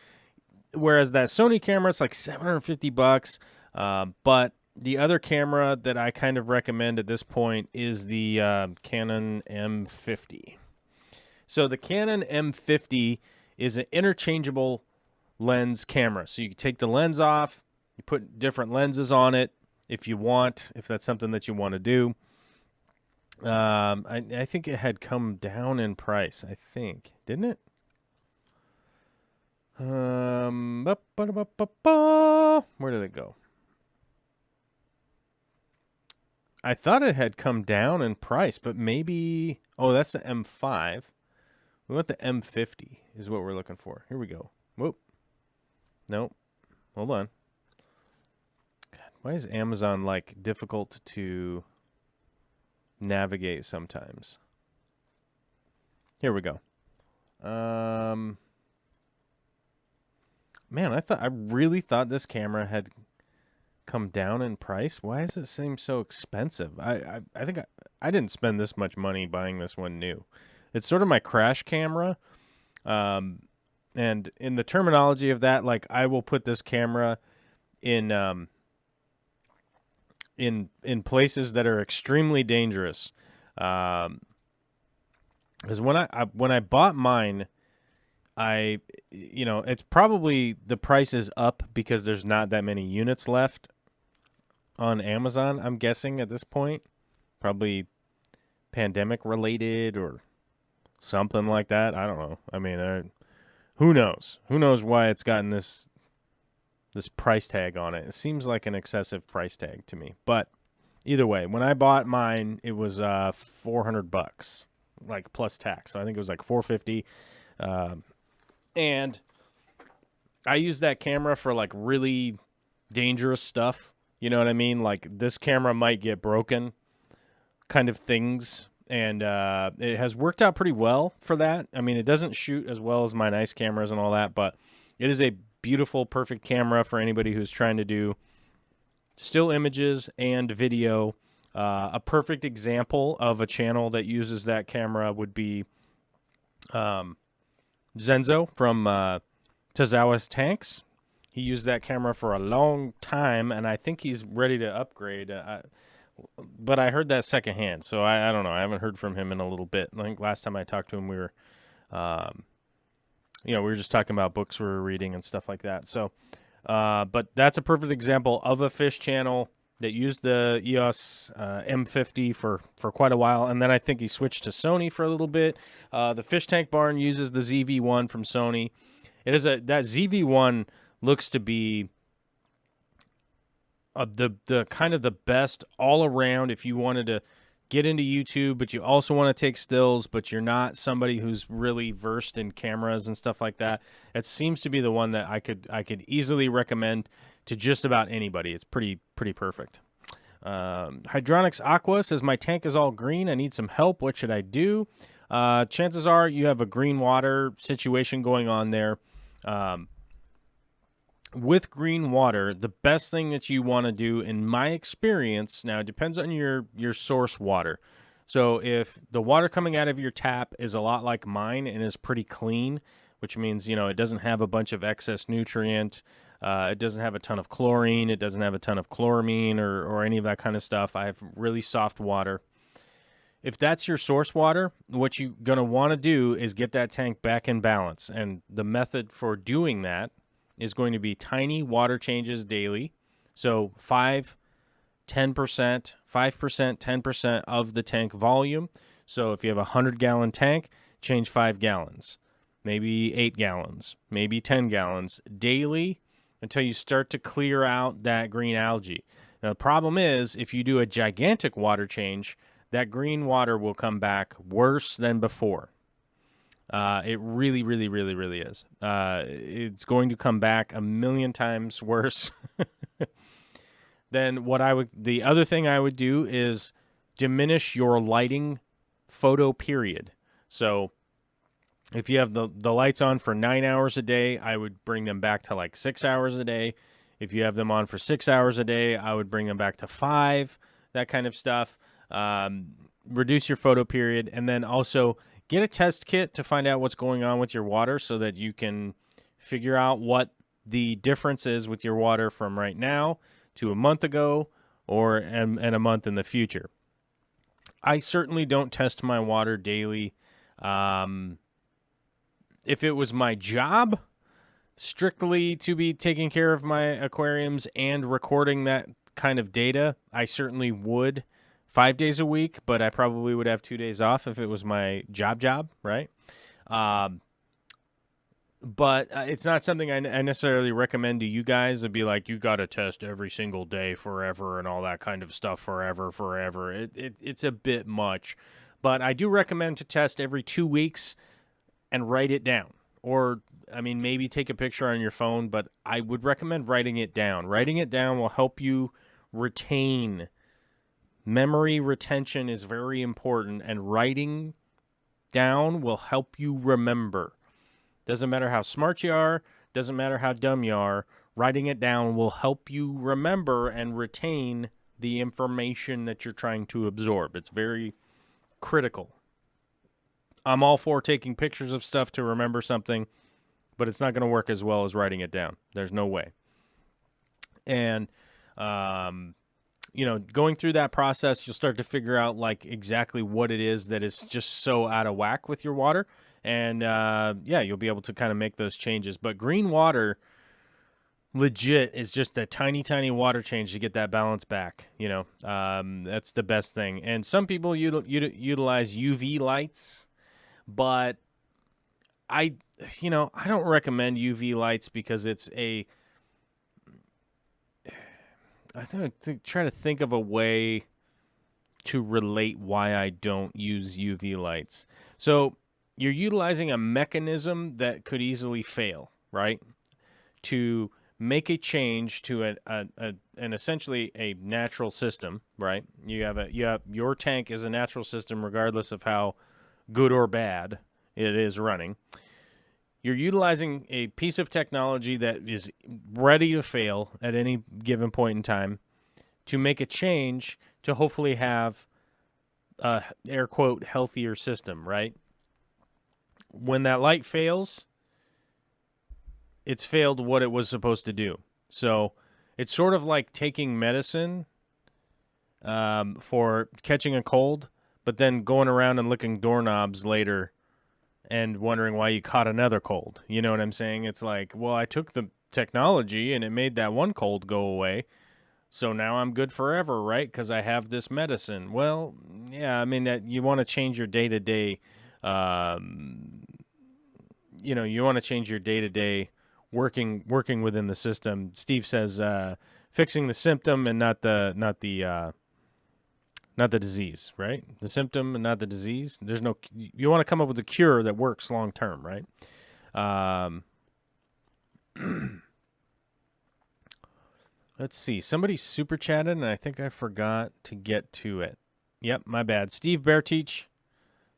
Whereas that Sony camera, it's like $750. But the other camera that I kind of recommend at this point is the Canon M50. So the Canon M50 is an interchangeable lens camera. So you can take the lens off, you put different lenses on it if you want, if that's something that you want to do. I think it had come down in price, I think. Didn't it? Where did it go? I thought it had come down in price, but maybe... Oh, that's the M5. We want the M50 is what we're looking for. Here we go. Whoop. Nope. Hold on. God, why is Amazon, like, difficult to navigate sometimes? Here we go. Man, I really thought this camera had come down in price. Why does it seem so expensive? I think I didn't spend this much money buying this one new. It's sort of my crash camera. And in the terminology of that, like, I will put this camera in places that are extremely dangerous. Because when I bought mine, it's probably the price is up because there's not that many units left on Amazon, I'm guessing at this point. Probably pandemic related or something like that. I don't know. I mean, who knows? Who knows why it's gotten this price tag on it? It seems like an excessive price tag to me. But either way, when I bought mine, it was $400, like, plus tax. So I think it was like $450. And I use that camera for, like, really dangerous stuff. You know what I mean? Like, this camera might get broken kind of things. And it has worked out pretty well for that. I mean, it doesn't shoot as well as my nice cameras and all that, but it is a beautiful, perfect camera for anybody who's trying to do still images and video. A perfect example of a channel that uses that camera would be Zenzo from Tazawa's Tanks. He used that camera for a long time, and I think he's ready to upgrade. But I heard that secondhand, so I don't know. I haven't heard from him in a little bit. I think last time I talked to him, we were just talking about books we were reading and stuff like that. So, but that's a perfect example of a fish channel that used the EOS M50 for quite a while, and then I think he switched to Sony for a little bit. The Fish Tank Barn uses the ZV-1 from Sony. That ZV-1 looks to be the kind of the best all around if you wanted to get into YouTube, but you also want to take stills, but you're not somebody who's really versed in cameras and stuff like that. It seems to be the one that I could easily recommend to just about anybody. It's pretty perfect. Hydronics Aqua says, my tank is all green. I need some help. What should I do? Chances are you have a green water situation going on there. With green water, the best thing that you want to do, in my experience, now it depends on your source water. So if the water coming out of your tap is a lot like mine and is pretty clean, which means, it doesn't have a bunch of excess nutrient, it doesn't have a ton of chlorine, it doesn't have a ton of chloramine or any of that kind of stuff. I have really soft water. If that's your source water, what you're going to want to do is get that tank back in balance. And the method for doing that is going to be tiny water changes daily. So 5%, 10%, 5%, 10% of the tank volume. So if you have a 100-gallon tank, change 5 gallons, maybe 8 gallons, maybe 10 gallons daily until you start to clear out that green algae. Now, the problem is if you do a gigantic water change, that green water will come back worse than before. It really, really, really, really is. It's going to come back a million times worse. Then the other thing I would do is diminish your lighting photo period. So if you have the lights on for 9 hours a day, I would bring them back to like 6 hours a day. If you have them on for 6 hours a day, I would bring them back to 5, that kind of stuff. Reduce your photo period, and then also get a test kit to find out what's going on with your water so that you can figure out what the difference is with your water from right now to a month ago and a month in the future. I certainly don't test my water daily. If it was my job strictly to be taking care of my aquariums and recording that kind of data, I certainly would 5 days a week, but I probably would have 2 days off if it was my job, right? But it's not something I necessarily recommend to you guys. It'd be like, you got to test every single day forever and all that kind of stuff forever. It's a bit much. But I do recommend to test every 2 weeks and write it down. Or, maybe take a picture on your phone, but I would recommend writing it down. Writing it down will help you retain. Memory retention is very important, and writing down will help you remember. Doesn't matter how smart you are, doesn't matter how dumb you are, writing it down will help you remember and retain the information that you're trying to absorb. It's very critical. I'm all for taking pictures of stuff to remember something, but it's not going to work as well as writing it down. There's no way. And, going through that process, you'll start to figure out like exactly what it is that is just so out of whack with your water. And, you'll be able to kind of make those changes. But green water legit is just a tiny, tiny water change to get that balance back. That's the best thing. And some people utilize UV lights, but I don't recommend UV lights because I try to think of a way to relate why I don't use UV lights. So you're utilizing a mechanism that could easily fail, right? To make a change to an essentially a natural system, right? Your tank is a natural system regardless of how good or bad it is running. You're utilizing a piece of technology that is ready to fail at any given point in time to make a change to hopefully have a, air quote, healthier system, right? When that light fails, it's failed what it was supposed to do. So it's sort of like taking medicine for catching a cold, but then going around and licking doorknobs later and wondering why you caught another cold. You know what I'm saying? It's like, well, I took the technology and it made that one cold go away, so now I'm good forever, right? Because I have this medicine. Well, yeah, that you want to change your day-to-day, you want to change your day-to-day working within the system. Steve says fixing the symptom and not the disease, right? The symptom and not the disease. You want to come up with a cure that works long term, right? Let's see. Somebody super chatted, and I think I forgot to get to it. Yep, my bad. Steve Bearteach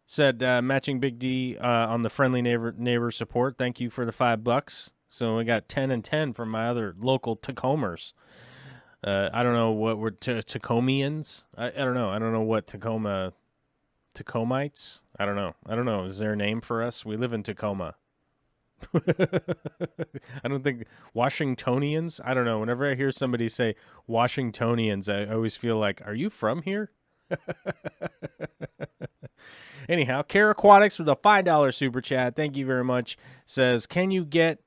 said matching Big D on the friendly neighbor support. Thank you for the $5. So we got 10 and 10 from my other local Tacomers. I don't know what we're Tacomians. I don't know. I don't know what Tacoma Tacomites. I don't know. Is there a name for us? We live in Tacoma. I don't think Washingtonians. I don't know. Whenever I hear somebody say Washingtonians, I always feel like, are you from here? Anyhow, Care Aquatics with a $5 super chat. Thank you very much. Says, can you get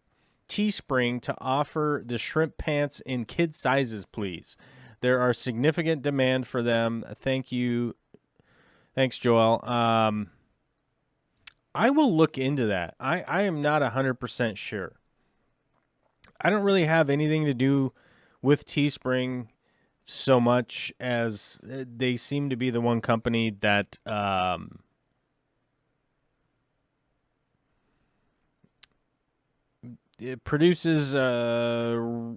Teespring to offer the shrimp pants in kid sizes, please? There are significant demand for them. Thank you. Thanks, Joel. I will look into that. I am not 100% sure. I don't really have anything to do with Teespring so much as they seem to be the one company that it produces a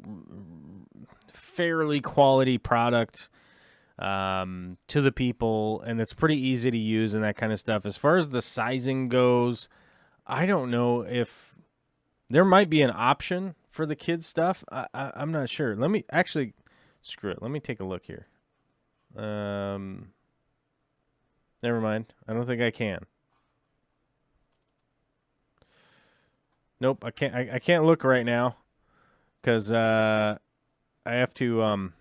fairly quality product to the people, and it's pretty easy to use and that kind of stuff. As far as the sizing goes, I don't know if there might be an option for the kids stuff. I'm not sure. Let me actually, screw it. Let me take a look here. Never mind. I don't think I can. Nope, I can't. I can't look right now because I have to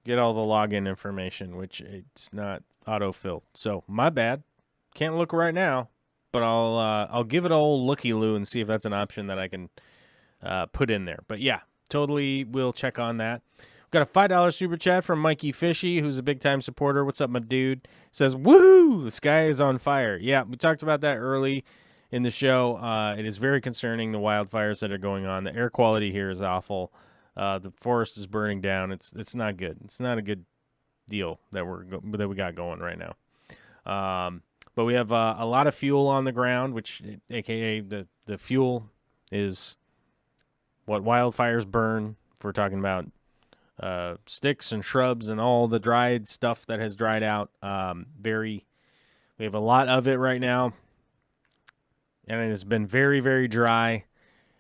get all the login information, which it's not auto-filled. So my bad. Can't look right now, but I'll give it a old looky-loo and see if that's an option that I can put in there. But yeah, totally will check on that. We've got a $5 super chat from Mikey Fishy, who's a big-time supporter. What's up, my dude? Says, woohoo, the sky is on fire. Yeah, we talked about that early in the show. It is very concerning, the wildfires that are going on. The air quality here is awful. The forest is burning down. It's not good. It's not a good deal that we got going right now. But we have a lot of fuel on the ground, which, aka the fuel, is what wildfires burn. If we're talking about sticks and shrubs and all the dried stuff that has dried out. We have a lot of it right now, and it has been very, very dry.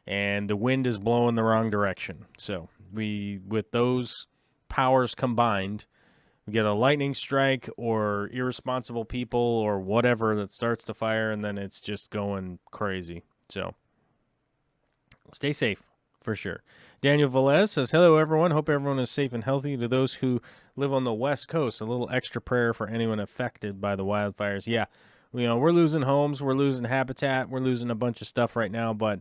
And the wind is blowing the wrong direction. So with those powers combined, we get a lightning strike or irresponsible people or whatever that starts the fire, and then it's just going crazy. So stay safe for sure. Daniel Velez says, hello, everyone. Hope everyone is safe and healthy. To those who live on the West Coast, a little extra prayer for anyone affected by the wildfires. Yeah, we're losing homes. We're losing habitat. We're losing a bunch of stuff right now, but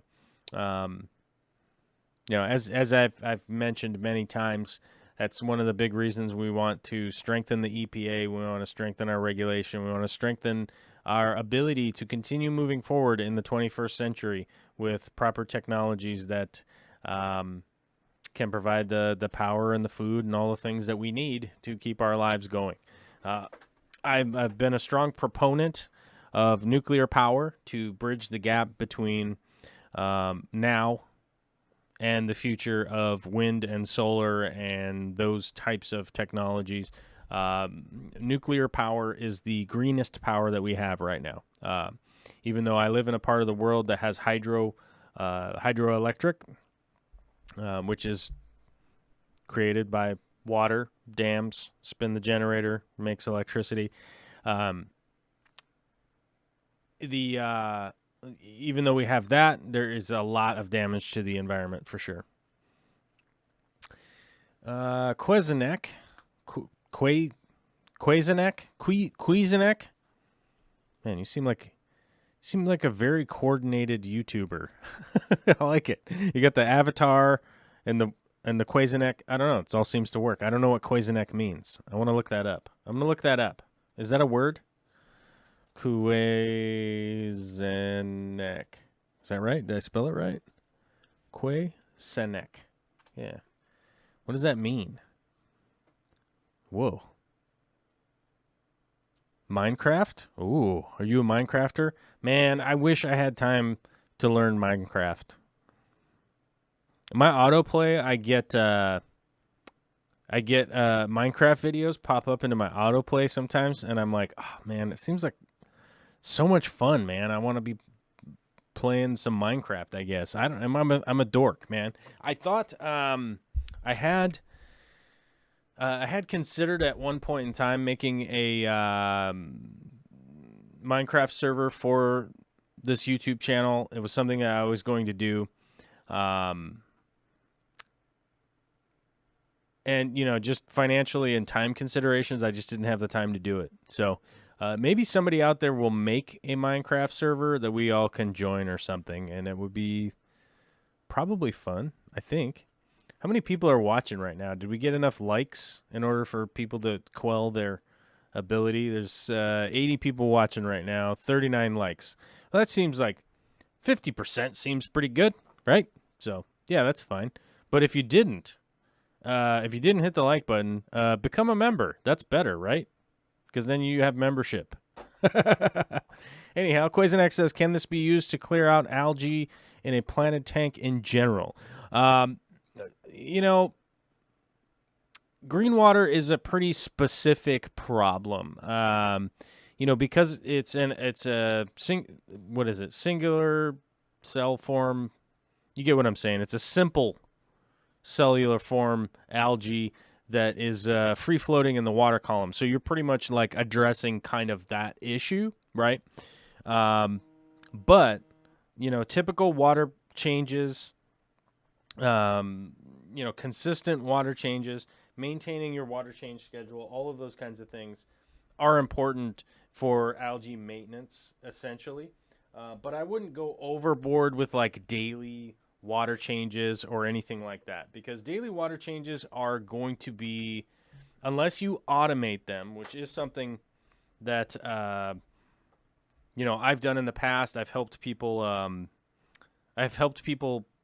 as I've mentioned many times, that's one of the big reasons we want to strengthen the EPA. We want to strengthen our regulation. We want to strengthen our ability to continue moving forward in the 21st century with proper technologies that can provide the power and the food and all the things that we need to keep our lives going. I've been a strong proponent of nuclear power to bridge the gap between now and the future of wind and solar and those types of technologies. Nuclear power is the greenest power that we have right now. Even though I live in a part of the world that has hydroelectric, which is created by water, dams, spin the generator, makes electricity. Even though we have that, there is a lot of damage to the environment for sure. Cuisinec. Man, you seem like a very coordinated YouTuber. I like it. You got the avatar and the Cuisinec. I don't know. It all seems to work. I don't know what Cuisinec means. I want to look that up. I'm going to look that up. Is that a word? Cuisinec. Is that right? Did I spell it right? Cuisinec. Yeah. What does that mean? Whoa. Minecraft? Ooh, are you a Minecrafter? Man, I wish I had time to learn Minecraft. My autoplay, I get Minecraft videos pop up into my autoplay sometimes, and I'm like, oh man, it seems like so much fun, man. I want to be playing some Minecraft, I guess. I'm a dork, man. I thought I I had considered at one point in time making a Minecraft server for this YouTube channel. It was something that I was going to do. And, just financially and time considerations, I just didn't have the time to do it. So maybe somebody out there will make a Minecraft server that we all can join or something, and it would be probably fun, I think. How many people are watching right now? Did we get enough likes in order for people to quell their ability? There's 80 people watching right now, 39 likes. Well, that seems like 50% seems pretty good, right? So, yeah, that's fine. But if you didn't hit the like button, become a member. That's better, right? Because then you have membership. Anyhow, Quazenex says, can this be used to clear out algae in a planted tank in general? Green water is a pretty specific problem. Because it's a singular cell form. You get what I'm saying? It's a simple cellular form algae that is free floating in the water column. So you're pretty much like addressing kind of that issue, right? But typical water changes, consistent water changes, maintaining your water change schedule, all of those kinds of things are important for algae maintenance, essentially. But I wouldn't go overboard with like daily water changes or anything like that, because daily water changes are going to be, unless you automate them, which is something that I've done in the past. I've helped people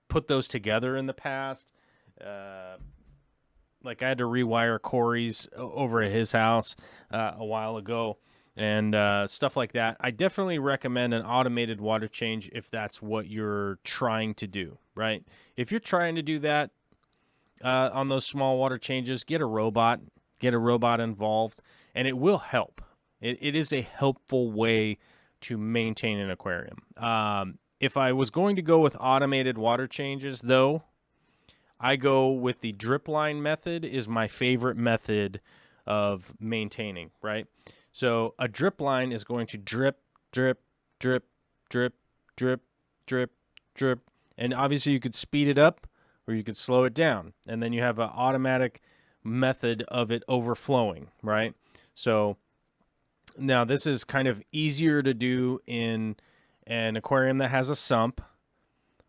put those together in the past. Like I had to rewire Corey's over at his house a while ago, and stuff like that. I definitely recommend an automated water change if that's what you're trying to do, right? If you're trying to do that on those small water changes, get a robot involved, and it will help. It is a helpful way to maintain an aquarium. If I was going to go with automated water changes, though, I go with the drip line method. Is my favorite method of maintaining, right? So a drip line is going to drip, drip, drip, drip, drip, drip, drip. And obviously you could speed it up or you could slow it down. And then you have an automatic method of it overflowing, right? So now this is kind of easier to do in an aquarium that has a sump,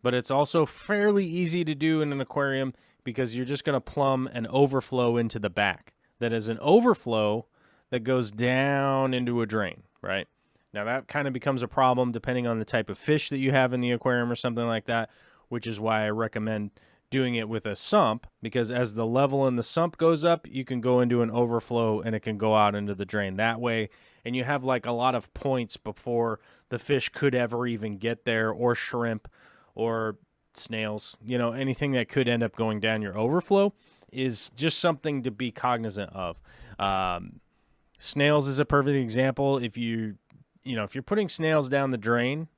but it's also fairly easy to do in an aquarium because you're just going to plumb an overflow into the back. That is an overflow that goes down into a drain, right? Now that kind of becomes a problem depending on the type of fish that you have in the aquarium or something like that, which is why I recommend doing it with a sump, because as the level in the sump goes up, you can go into an overflow and it can go out into the drain that way. And you have like a lot of points before the fish could ever even get there, or shrimp or snails, anything that could end up going down your overflow is just something to be cognizant of. Snails is a perfect example. If you're putting snails down the drain,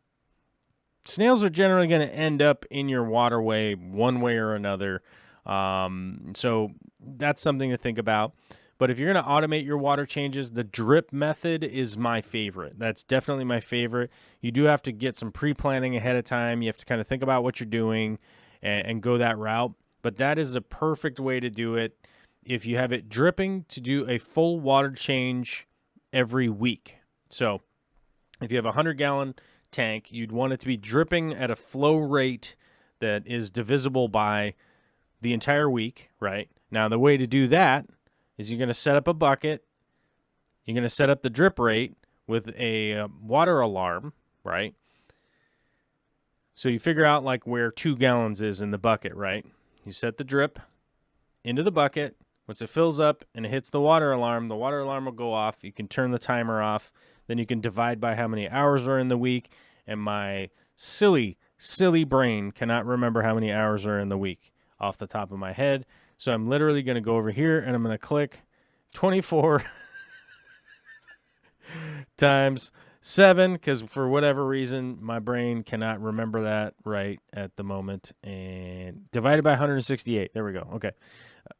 snails are generally going to end up in your waterway one way or another. So that's something to think about. But if you're going to automate your water changes, the drip method is my favorite. That's definitely my favorite. You do have to get some pre-planning ahead of time. You have to kind of think about what you're doing and go that route. But that is a perfect way to do it. If you have it dripping, to do a full water change every week. So if you have a 100-gallon tank, you'd want it to be dripping at a flow rate that is divisible by the entire week, right? Now, the way to do that is you're going to set up a bucket. You're going to set up the drip rate with a water alarm, right? So you figure out like where 2 gallons is in the bucket, right? You set the drip into the bucket. Once it fills up and it hits the water alarm will go off. You can turn the timer off. Then you can divide by how many hours are in the week. And my silly brain cannot remember how many hours are in the week off the top of my head. So I'm literally going to go over here and I'm going to click 24 times 7, because for whatever reason, my brain cannot remember that right at the moment. And divided by 168. There we go. Okay.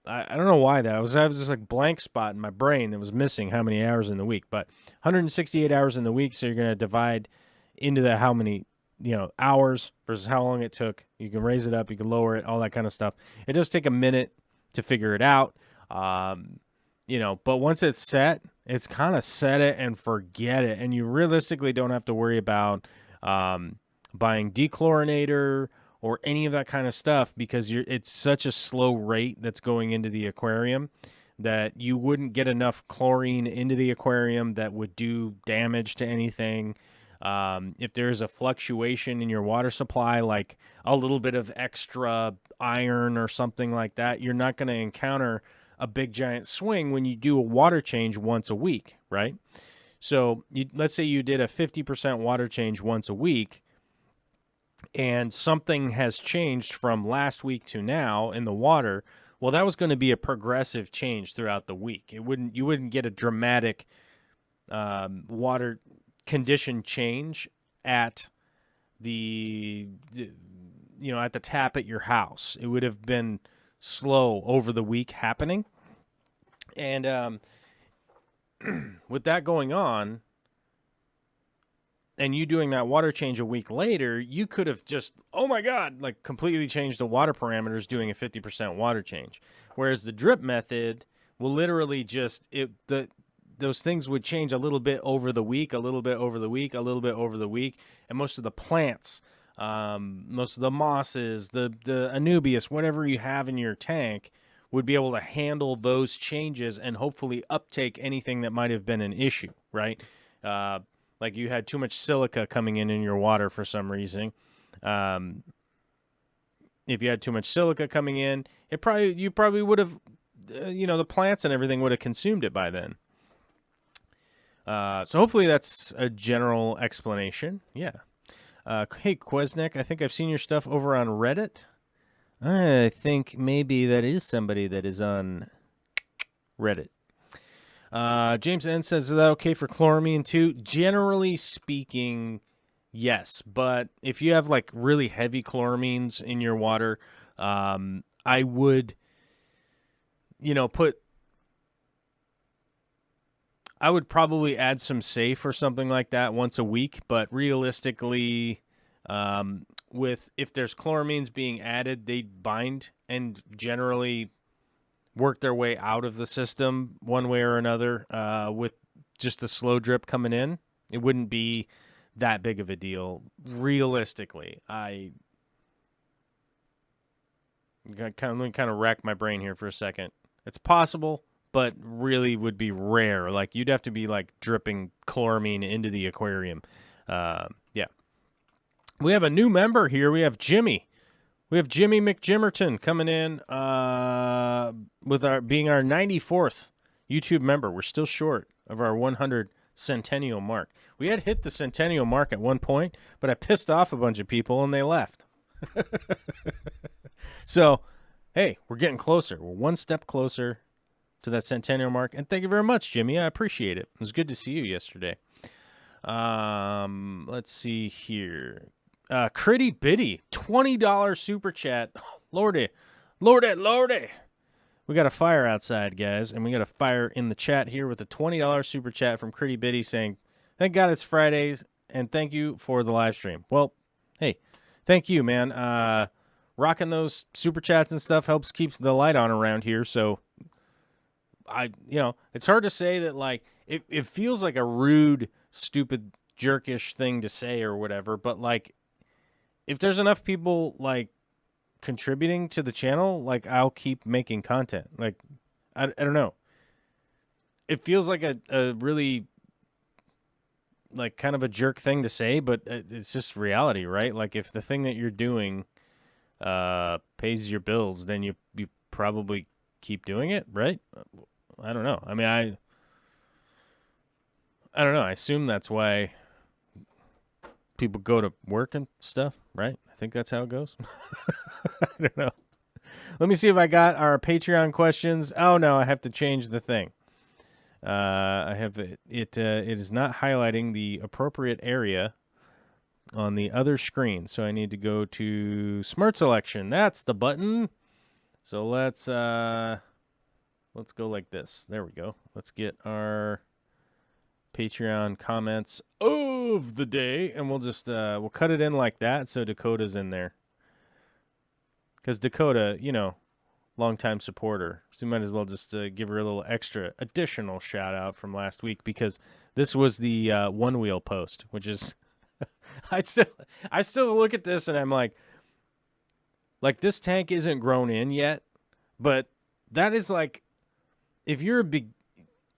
I don't know why that was. I was just like blank spot in my brain that was missing how many hours in the week. But 168 hours in the week, so you're going to divide into that how many hours versus how long it took. You can raise it up, you can lower it, all that kind of stuff. It does take a minute to figure it out, but once it's set, it's kind of set it and forget it, and you realistically don't have to worry about buying dechlorinator or any of that kind of stuff, because it's such a slow rate that's going into the aquarium that you wouldn't get enough chlorine into the aquarium that would do damage to anything. If there's a fluctuation in your water supply, like a little bit of extra iron or something like that, you're not going to encounter a big giant swing when you do a water change once a week, right? So let's say you did a 50% water change once a week, and something has changed from last week to now in the water. Well, that was going to be a progressive change throughout the week. You wouldn't get a dramatic water condition change at the tap at your house. It would have been slow over the week happening. And with that going on, and you doing that water change a week later, you could have just, oh my God, like completely changed the water parameters doing a 50% water change. Whereas the drip method will literally just, those things would change a little bit over the week, a little bit over the week, a little bit over the week. And most of the plants, most of the mosses, the Anubias, whatever you have in your tank, would be able to handle those changes and hopefully uptake anything that might have been an issue, right? Like you had too much silica coming in your water for some reason. If you had too much silica coming in, you probably would have, the plants and everything would have consumed it by then. So hopefully that's a general explanation. Yeah. Hey, Quesnek, I think I've seen your stuff over on Reddit. I think maybe that is somebody that is on Reddit. James N says, is that okay for chloramine too? Generally speaking, yes. But if you have like really heavy chloramines in your water, I would, I would probably add some safe or something like that once a week. But realistically, if there's chloramines being added, they bind and generally work their way out of the system one way or another. With just the slow drip coming in, it wouldn't be that big of a deal. Realistically, let me kind of rack my brain here for a second. It's possible, but really would be rare. Like you'd have to be like dripping chloramine into the aquarium. Yeah. We have a new member here. We have Jimmy. We have Jimmy McJimmerton coming in with being our 94th YouTube member. We're still short of our 100 centennial mark. We had hit the centennial mark at one point, but I pissed off a bunch of people and they left. So, hey, we're getting closer. We're one step closer to that centennial mark. And thank you very much, Jimmy. I appreciate it. It was good to see you yesterday. Let's see here. Critty Bitty, $20 super chat. Lordy. We got a fire outside, guys, and we got a fire in the chat here with a $20 super chat from Critty Bitty saying, thank God it's Fridays, and thank you for the live stream. Well, hey, thank you, man. Rocking those super chats and stuff helps keeps the light on around here, so it's hard to say that, like, it feels like a rude, stupid, jerkish thing to say or whatever, but, like, if there's enough people, like, contributing to the channel, like, I'll keep making content. Like, I don't know. It feels like a really, like, kind of a jerk thing to say, but it's just reality, right? Like, if the thing that you're doing pays your bills, then you probably keep doing it, right? I don't know. I mean, I don't know. I assume that's why people go to work and stuff, right? I think that's how it goes. I don't know. Let me see if I got our Patreon questions. Oh, no, I have to change the thing. I have it is not highlighting the appropriate area on the other screen. So I need to go to Smart Selection. That's the button. So let's go like this. There we go. Let's get our Patreon comments of the day, and we'll just we'll cut it in like that so Dakota's in there. Because Dakota, you know, longtime supporter. So we might as well just give her a little extra additional shout out from last week, because this was the one wheel post, which is I still look at this and I'm like this tank isn't grown in yet, but that is like, if you're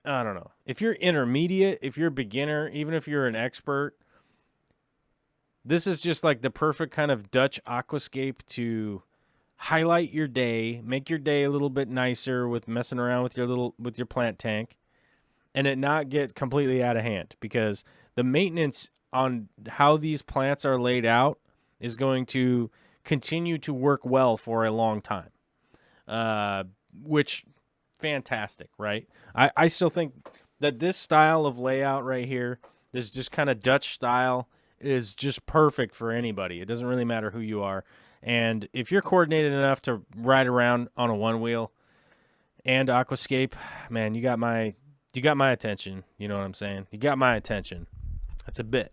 I don't know, if you're intermediate, if you're a beginner, even if you're an expert, this is just like the perfect kind of Dutch aquascape to highlight your day, make your day a little bit nicer with messing around with your plant tank, and it not get completely out of hand, because the maintenance on how these plants are laid out is going to continue to work well for a long time. Which, fantastic, right? I still think that this style of layout right here, this just kind of Dutch style, is just perfect for anybody. It doesn't really matter who you are. And if you're coordinated enough to ride around on a one wheel and aquascape, man, you got my attention. You know what I'm saying? You got my attention. That's a bit.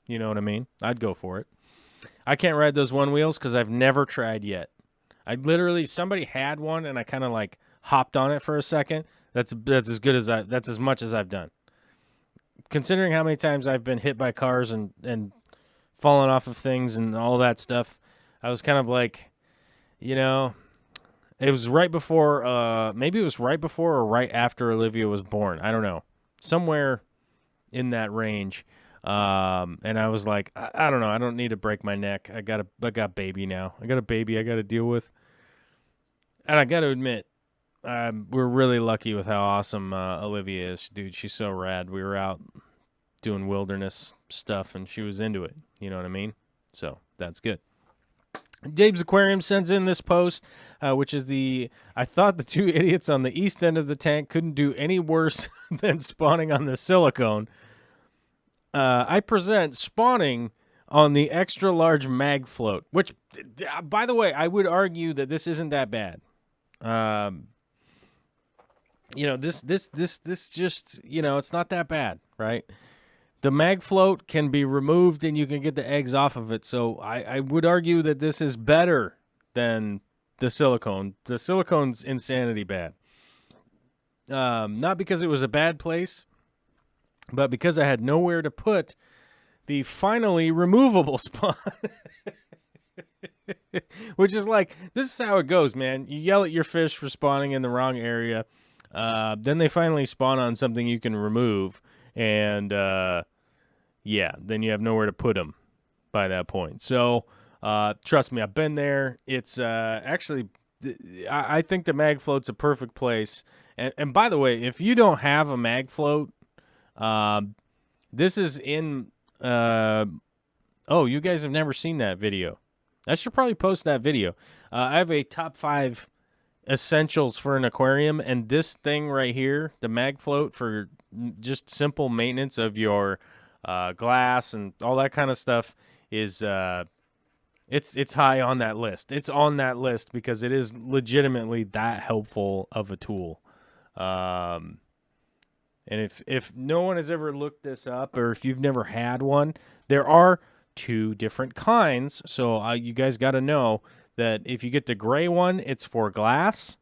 You know what I mean? I'd go for it. I can't ride those one wheels because I've never tried yet. Somebody had one and I kind of like hopped on it for a second. That's as good as that's as much as I've done. Considering how many times I've been hit by cars and falling off of things and all that stuff, I was kind of like, you know, it was right before, maybe it was right before or right after Olivia was born. I don't know. Somewhere in that range. And I was like, I don't know. I don't need to break my neck. I got baby now. I got a baby I got to deal with. And I got to admit, we're really lucky with how awesome Olivia is. Dude, she's so rad. We were out doing wilderness stuff, and she was into it. You know what I mean? So that's good. Dave's Aquarium sends in this post, which is I thought the two idiots on the east end of the tank couldn't do any worse than spawning on the silicone. I present spawning on the extra large mag float, which, by the way, I would argue that this isn't that bad. This just, it's not that bad, right? The mag float can be removed and you can get the eggs off of it. So I would argue that this is better than the silicone. The silicone's insanity bad. Not because it was a bad place, but because I had nowhere to put the finally removable spawn. Which is like, this is how it goes, man. You yell at your fish for spawning in the wrong area. Then they finally spawn on something you can remove. And, then you have nowhere to put them by that point. So, trust me, I've been there. It's actually, I think the mag float's a perfect place. And by the way, if you don't have a mag float, this is in, you guys have never seen that video. I should probably post that video. I have a top 5 essentials for an aquarium, and this thing right here, the mag float, for just simple maintenance of your glass and all that kind of stuff, is it's high on that list. It's on that list because it is legitimately that helpful of a tool. And if no one has ever looked this up, or if you've never had one, there are 2 different kinds. So you guys got to know that if you get the gray one, it's for glass.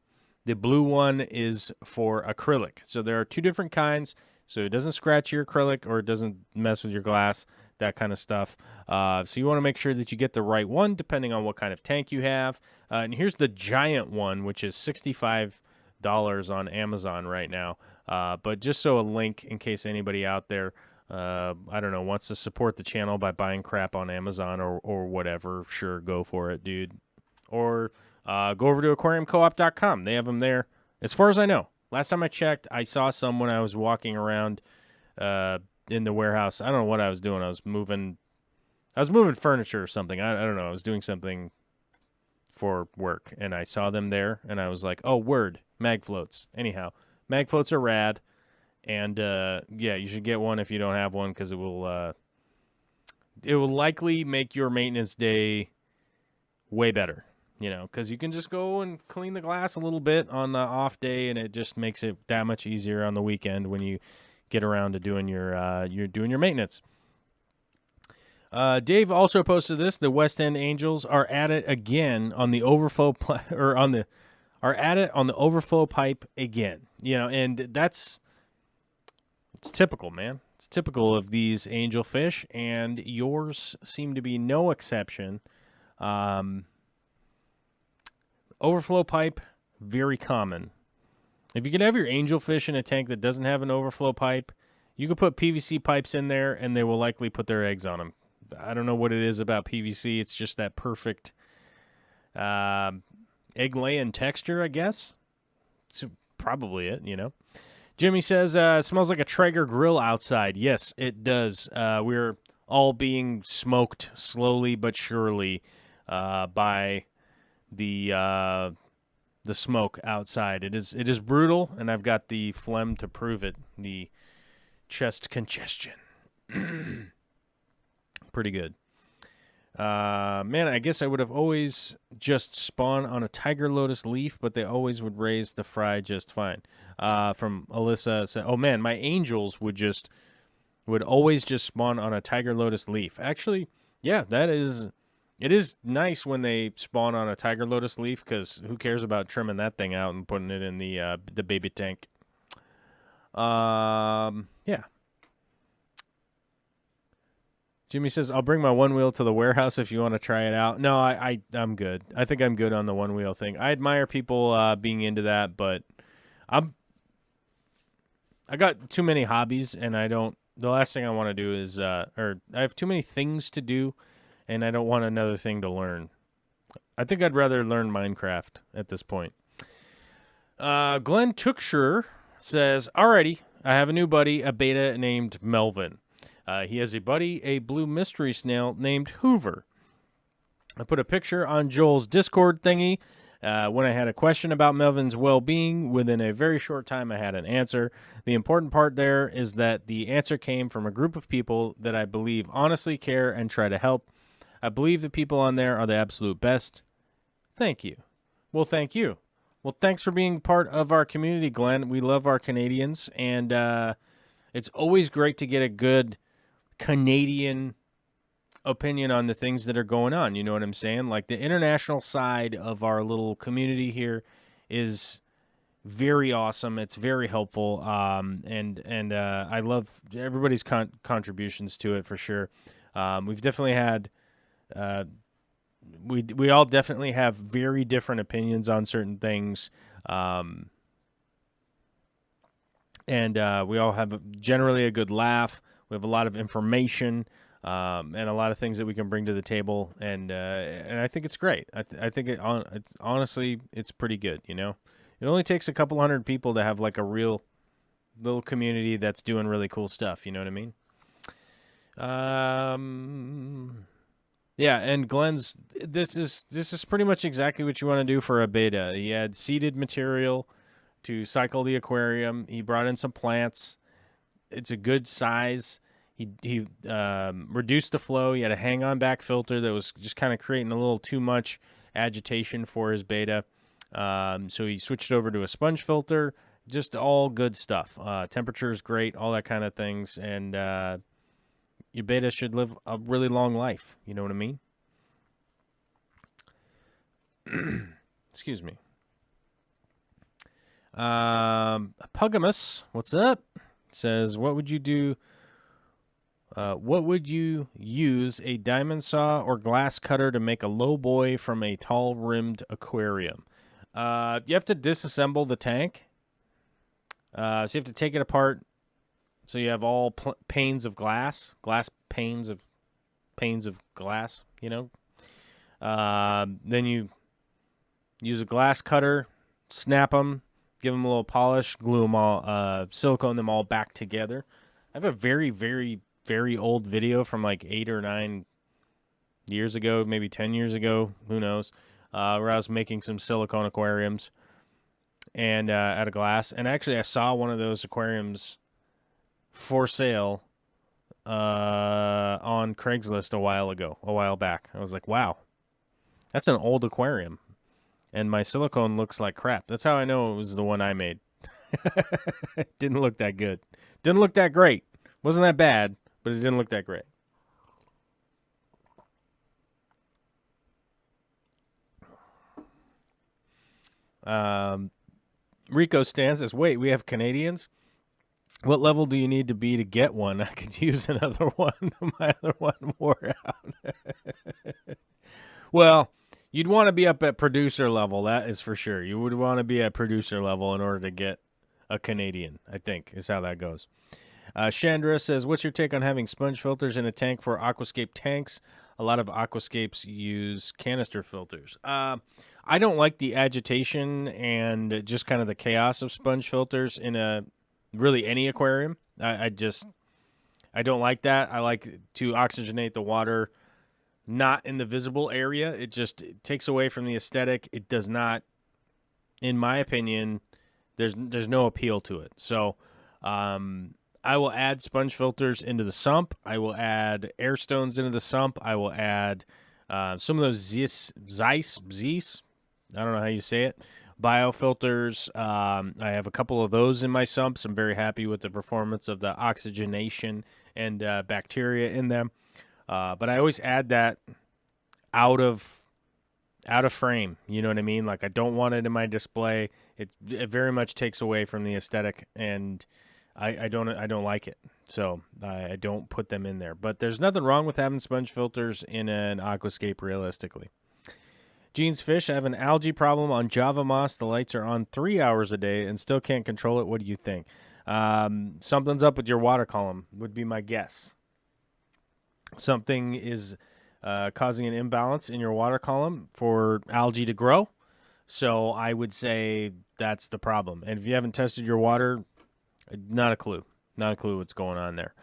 The blue one is for acrylic. So there are 2 different kinds. So it doesn't scratch your acrylic or it doesn't mess with your glass, that kind of stuff. So you want to make sure that you get the right one depending on what kind of tank you have. And here's the giant one, which is $65 on Amazon right now. But just so a link in case anybody out there, I don't know, wants to support the channel by buying crap on Amazon or whatever, sure, go for it, dude. Or go over to aquariumcoop.com. They have them there. As far as I know, last time I checked, I saw some when I was walking around in the warehouse. I don't know what I was doing. I was moving furniture or something. I don't know. I was doing something for work, and I saw them there, and I was like, oh, word, mag floats. Anyhow, mag floats are rad. And, you should get one if you don't have one, because it will likely make your maintenance day way better. You know, because you can just go and clean the glass a little bit on the off day, and it just makes it that much easier on the weekend when you get around to doing your maintenance. Dave also posted this: the West End Angels are at it again on the overflow are at it on the overflow pipe again. You know, and it's typical, man. It's typical of these angelfish, and yours seem to be no exception. Overflow pipe, very common. If you can have your angelfish in a tank that doesn't have an overflow pipe, you can put PVC pipes in there, and they will likely put their eggs on them. I don't know what it is about PVC. It's just that perfect egg-laying texture, I guess. It's probably it, you know. Jimmy says, it smells like a Traeger grill outside. Yes, it does. We're all being smoked slowly but surely by the smoke outside. It is brutal, and I've got the phlegm to prove it. The chest congestion. Pretty good. Man, I guess I would have always just spawned on a tiger lotus leaf, but they always would raise the fry just fine. From Alyssa said, "Oh man, my angels would always just spawn on a tiger lotus leaf." Actually, yeah, it is nice when they spawn on a tiger lotus leaf, because who cares about trimming that thing out and putting it in the baby tank? Yeah. Jimmy says, "I'll bring my one wheel to the warehouse if you want to try it out." No, I'm good. I think I'm good on the one wheel thing. I admire people being into that, but I got too many hobbies, and the last thing I want to do is, or I have too many things to do, and I don't want another thing to learn. I think I'd rather learn Minecraft at this point. Glenn Tookshire says, "Alrighty, I have a new buddy, a beta named Melvin. He has a buddy, a blue mystery snail named Hoover." I put a picture on Joel's Discord thingy. When I had a question about Melvin's well-being, within a very short time I had an answer. The important part there is that the answer came from a group of people that I believe honestly care and try to help. I believe the people on there are the absolute best. Thank you. Well, thank you. Well, thanks for being part of our community, Glenn. We love our Canadians, and it's always great to get a good Canadian opinion on the things that are going on. You know what I'm saying? Like, the international side of our little community here is very awesome. It's very helpful, and I love everybody's contributions to it for sure. We've definitely had we all definitely have very different opinions on certain things, and we all have generally a good laugh. We have a lot of information, and a lot of things that we can bring to the table, and I think it's great. I think it's honestly, it's pretty good. You know, it only takes a couple hundred people to have like a real little community that's doing really cool stuff. You know what I mean? Yeah, and Glenn's this is pretty much exactly what you want to do for a beta. He had seeded material to cycle the aquarium. He brought in some plants. It's a good size. He reduced the flow. He had a hang-on back filter that was just kind of creating a little too much agitation for his beta. So he switched over to a sponge filter. Just all good stuff. Temperature is great, all that kind of things, and your beta should live a really long life. You know what I mean? Excuse me. Pugamus, what's up? Says, what would you do? What would you use a diamond saw or glass cutter to make a low boy from a tall-rimmed aquarium? You have to disassemble the tank. So you have to take it apart. So you have all panes of glass panes of glass, you know. Then you use a glass cutter, snap them, give them a little polish, glue them all, silicone them all back together. I have a very, very, very old video from like 8 or 9 years ago, maybe 10 years ago, who knows, where I was making some silicone aquariums and out of glass. And actually, I saw one of those aquariums for sale on Craigslist a while back. I was like, wow, that's an old aquarium. and my silicone looks like crap. That's how I know it was the one I made. It didn't look that good. Didn't look that great. Wasn't that bad, but it didn't look that great. Rico Stan says, wait, we have Canadians? What level do you need to be to get one? I could use another one. My other one wore out. Well, you'd want to be up at producer level, that is for sure. You would want to be at producer level in order to get a Canadian, I think, is how that goes. Chandra says, what's your take on having sponge filters in a tank for aquascape tanks? A lot of aquascapes use canister filters. I don't like the agitation and just kind of the chaos of sponge filters in really any aquarium. I don't like that. I like to oxygenate the water not in the visible area. It takes away from the aesthetic. It does not, in my opinion, there's no appeal to it. So I will add sponge filters into the sump. I will add air stones into the sump. I will add some of those Zeiss, I don't know how you say it, biofilters. I have a couple of those in my sumps. I'm very happy with the performance of the oxygenation and bacteria in them. But I always add that out of frame. You know what I mean? Like, I don't want it in my display. It very much takes away from the aesthetic, and I don't like it. So I don't put them in there. But there's nothing wrong with having sponge filters in an aquascape realistically. Jeans Fish, I have an algae problem on Java Moss. The lights are on 3 hours a day and still can't control it. What do you think? Something's up with your water column would be my guess. Something is causing an imbalance in your water column for algae to grow. So I would say that's the problem. And if you haven't tested your water, not a clue. Not a clue what's going on there.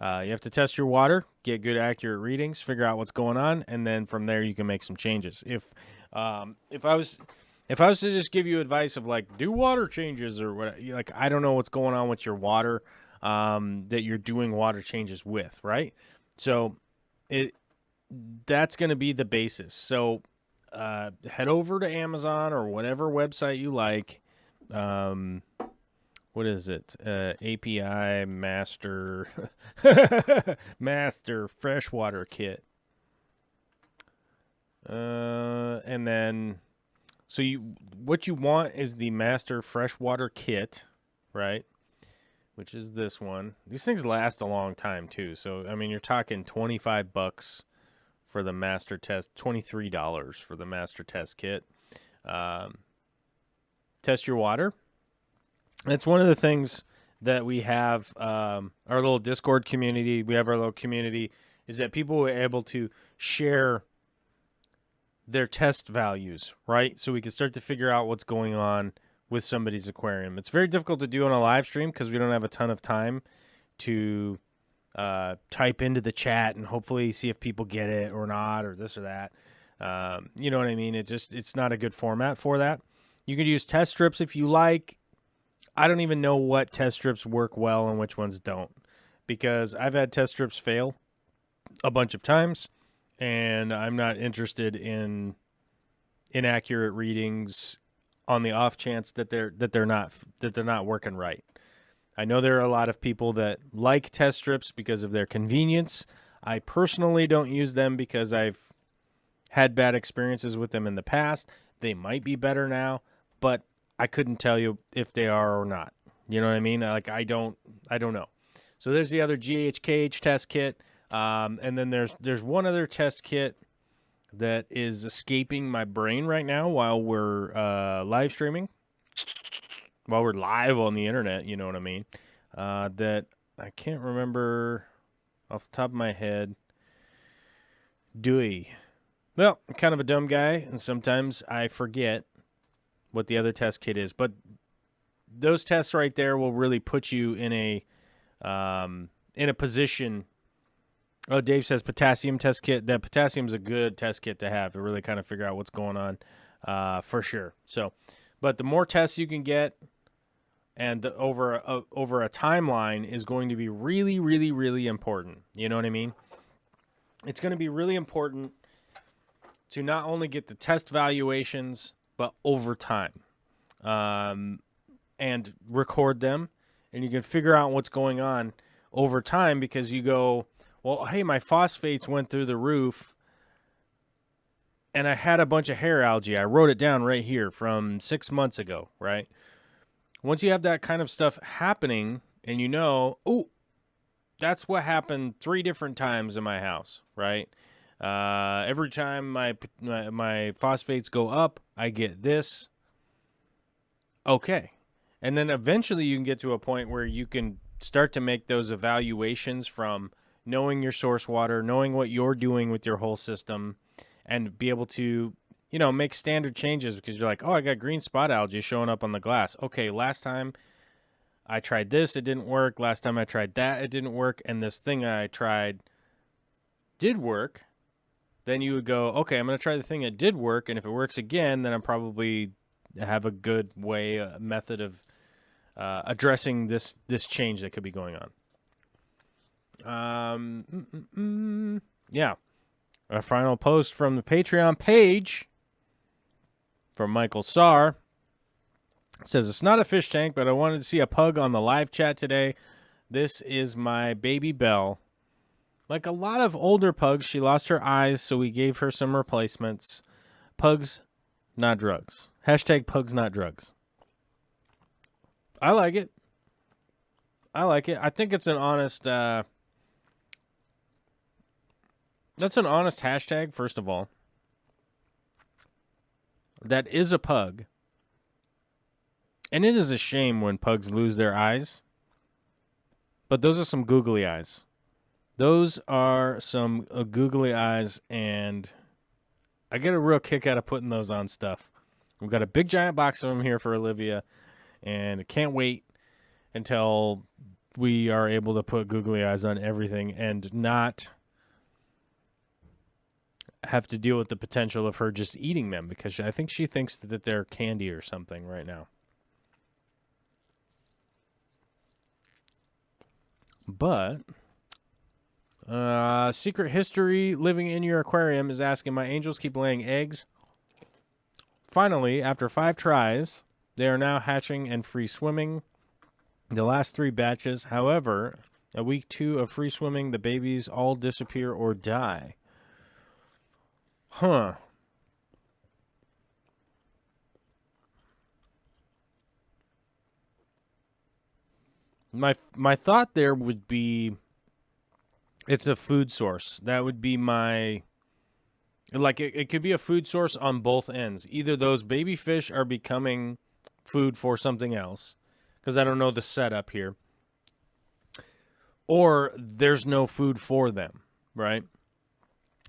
You have to test your water, get good, accurate readings, figure out what's going on, and then from there you can make some changes. If I was to just give you advice of like do water changes or what, like I don't know what's going on with your water that you're doing water changes with, right? So that's going to be the basis. So head over to Amazon or whatever website you like. What is it? API Master Master Freshwater Kit. And then, so what you want is the Master Freshwater Kit, right? Which is this one. These things last a long time too. So I mean, you're talking $25 for the Master Test, $23 for the Master Test Kit. Test your water. That's one of the things that we have, our little Discord community, we have our little community, is that people were able to share their test values, right? So we can start to figure out what's going on with somebody's aquarium. It's very difficult to do on a live stream because we don't have a ton of time to type into the chat and hopefully see if people get it or not or this or that. You know what I mean? It's not a good format for that. You can use test strips if you like. I don't even know what test strips work well and which ones don't, because I've had test strips fail a bunch of times, and I'm not interested in inaccurate readings on the off chance that they're not working right. I know there are a lot of people that like test strips because of their convenience. I personally don't use them because I've had bad experiences with them in the past. They might be better now, but I couldn't tell you if they are or not. You know what I mean? Like, I don't know. So there's the other GHKH test kit. And then there's one other test kit that is escaping my brain right now while we're live streaming. While we're live on the internet, you know what I mean? That I can't remember off the top of my head. Dewey. Well, I'm kind of a dumb guy, and sometimes I forget what the other test kit is, but those tests right there will really put you in a position. Oh, Dave says potassium test kit. That potassium's a good test kit to have to really kind of figure out what's going on, for sure. So, but the more tests you can get, and over a timeline is going to be really, really, really important. You know what I mean? It's going to be really important to not only get the test valuations, but over time, and record them, and you can figure out what's going on over time because you go, well, hey, my phosphates went through the roof, and I had a bunch of hair algae. I wrote it down right here from 6 months ago, right? Once you have that kind of stuff happening, and you know, oh, that's what happened 3 different times in my house, right? Every time my phosphates go up, I get this. Okay. And then eventually you can get to a point where you can start to make those evaluations from knowing your source water, knowing what you're doing with your whole system, and be able to, make standard changes because you're like, oh, I got green spot algae showing up on the glass. Okay, last time I tried this, it didn't work. Last time I tried that, it didn't work. And this thing I tried did work. Then you would go, okay, I'm going to try the thing that did work. And if it works again, then I'm probably have a good way, a method of addressing this change that could be going on. Yeah. A final post from the Patreon page from Michael Sarr. It says, it's not a fish tank, but I wanted to see a pug on the live chat today. This is my baby Belle. Like a lot of older pugs, she lost her eyes, so we gave her some replacements. Pugs, not drugs. Hashtag pugs, not drugs. I like it. I think it's an honest... that's an honest hashtag, first of all. That is a pug. And it is a shame when pugs lose their eyes. But those are some googly eyes. Those are some googly eyes, and I get a real kick out of putting those on stuff. We've got a big giant box of them here for Olivia, and I can't wait until we are able to put googly eyes on everything and not have to deal with the potential of her just eating them, because I think she thinks that they're candy or something right now. But Secret History Living in Your Aquarium is asking, my angels keep laying eggs. Finally, after 5 tries, they are now hatching and free swimming. The last 3 batches, however, at week 2 of free swimming, the babies all disappear or die. Huh. My thought there would be it's a food source. That would be my... Like, it could be a food source on both ends. Either those baby fish are becoming food for something else, because I don't know the setup here, or there's no food for them, right?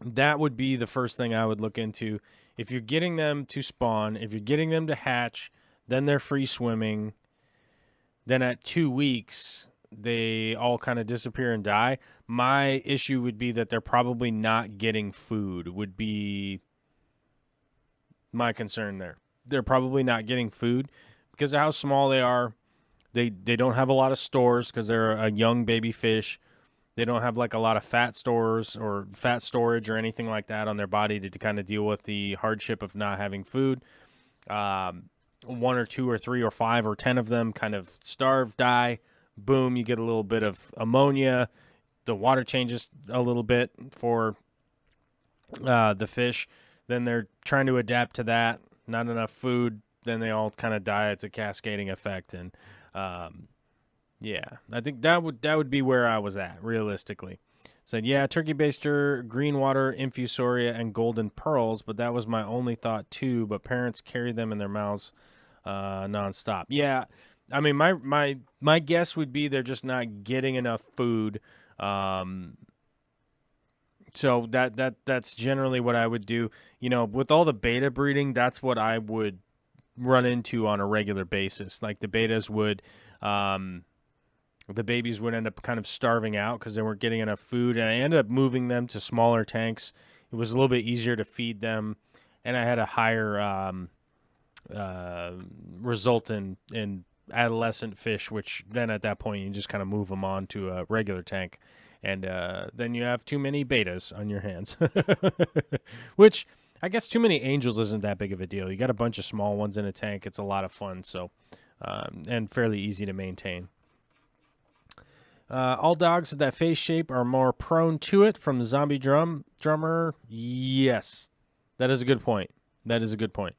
That would be the first thing I would look into. If you're getting them to spawn, if you're getting them to hatch, then they're free swimming. Then at 2 weeks, they all kind of disappear and die. My issue would be that they're probably not getting food, would be my concern there. They're probably not getting food because of how small they are. They don't have a lot of stores because they're a young baby fish. They don't have like a lot of fat stores or fat storage or anything like that on their body to kind of deal with the hardship of not having food. 1 or 2 or 3 or 5 or 10 of them kind of starve, die. Boom, you get a little bit of ammonia. The water changes a little bit for the fish. Then they're trying to adapt to that. Not enough food. Then they all kind of die. It's a cascading effect. And yeah, I think that would be where I was at, realistically. Said, yeah, turkey baster, green water, infusoria, and golden pearls, but that was my only thought too. But parents carry them in their mouths nonstop. Yeah, I mean, my guess would be they're just not getting enough food. So that's generally what I would do. You know, with all the beta breeding, that's what I would run into on a regular basis. Like the betas would, the babies would end up kind of starving out because they weren't getting enough food. And I ended up moving them to smaller tanks. It was a little bit easier to feed them. And I had a higher result in adolescent fish, which then at that point you just kind of move them on to a regular tank. And then you have too many betas on your hands. Which I guess too many angels isn't that big of a deal. You got a bunch of small ones in a tank. It's a lot of fun, so and fairly easy to maintain. All dogs with that face shape are more prone to it from the zombie drummer. Yes, that is a good point. That is a good point.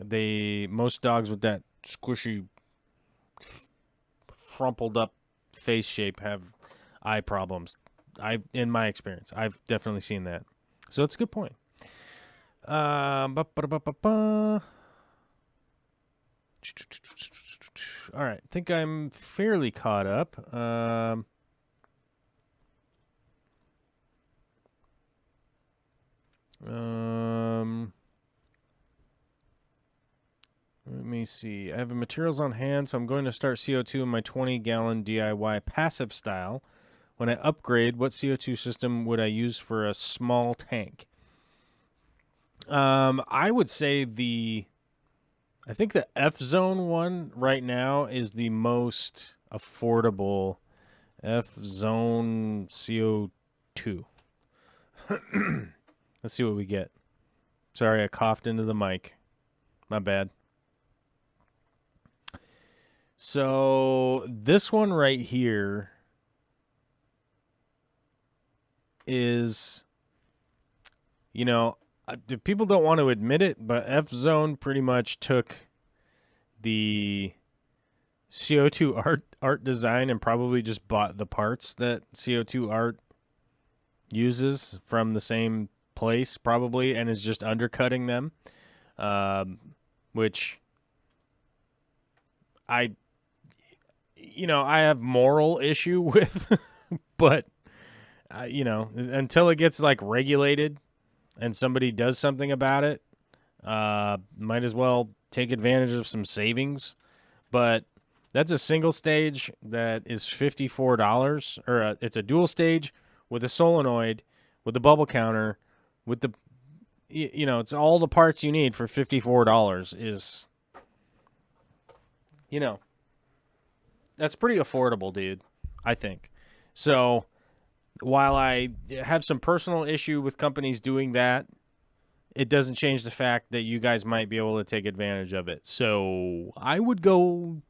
Most dogs with that squishy, frumpled up face shape have eye problems. In my experience, I've definitely seen that. So it's a good point. All right, I think I'm fairly caught up. Let me see. I have materials on hand, so I'm going to start CO2 in my 20-gallon DIY passive style. When I upgrade, what CO2 system would I use for a small tank? I would say I think the F-Zone one right now is the most affordable F-Zone CO2. Let's see what we get. Sorry, I coughed into the mic. My bad. So this one right here is, people don't want to admit it, but F-Zone pretty much took the CO2 art design and probably just bought the parts that CO2 art uses from the same place probably and is just undercutting them, which I have moral issue with, but until it gets like regulated and somebody does something about it, might as well take advantage of some savings. But that's a single stage that is $54, or it's a dual stage with a solenoid, with a bubble counter, with the, it's all the parts you need for $54 is, that's pretty affordable, dude, I think. So while I have some personal issue with companies doing that, it doesn't change the fact that you guys might be able to take advantage of it. So I would go,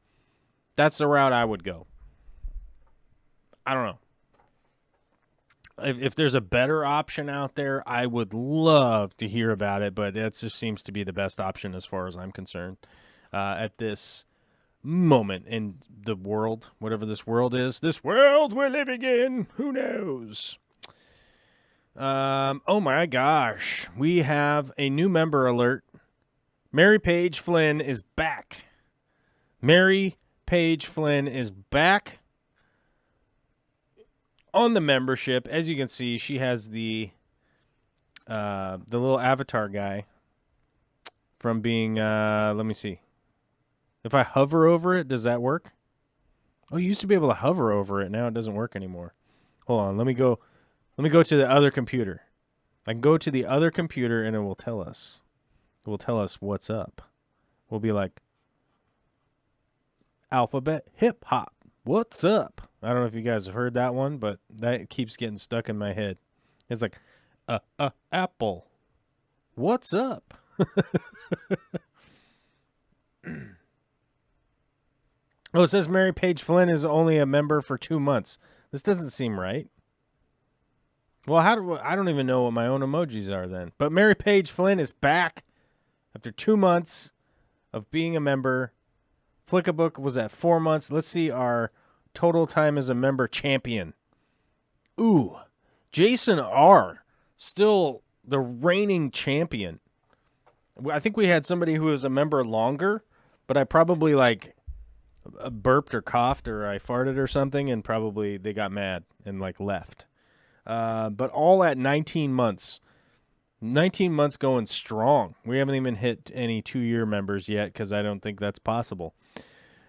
that's the route I would go. I don't know. If there's a better option out there, I would love to hear about it, but that just seems to be the best option as far as I'm concerned at this moment in the world, whatever this world is. This world we're living in, who knows? Oh my gosh. We have a new member alert. Mary Paige Flynn is back. Mary Paige Flynn is back on the membership. As you can see, she has the little avatar guy from being, let me see. If I hover over it, does that work? Oh, you used to be able to hover over it. Now it doesn't work anymore. Hold on. Let me go to the other computer. I can go to the other computer and it will tell us. It will tell us what's up. We'll be like, Alphabet Hip Hop. What's up? I don't know if you guys have heard that one, but that keeps getting stuck in my head. It's like, Apple. What's up? Oh, it says Mary Paige Flynn is only a member for 2 months. This doesn't seem right. Well, I don't even know what my own emojis are then. But Mary Paige Flynn is back after 2 months of being a member. Flickabook was at 4 months. Let's see our total time as a member champion. Ooh, Jason R. Still the reigning champion. I think we had somebody who was a member longer, but I probably burped or coughed or I farted or something, and probably they got mad and left. But all at 19 months. 19 months going strong. We haven't even hit any 2-year members yet because I don't think that's possible.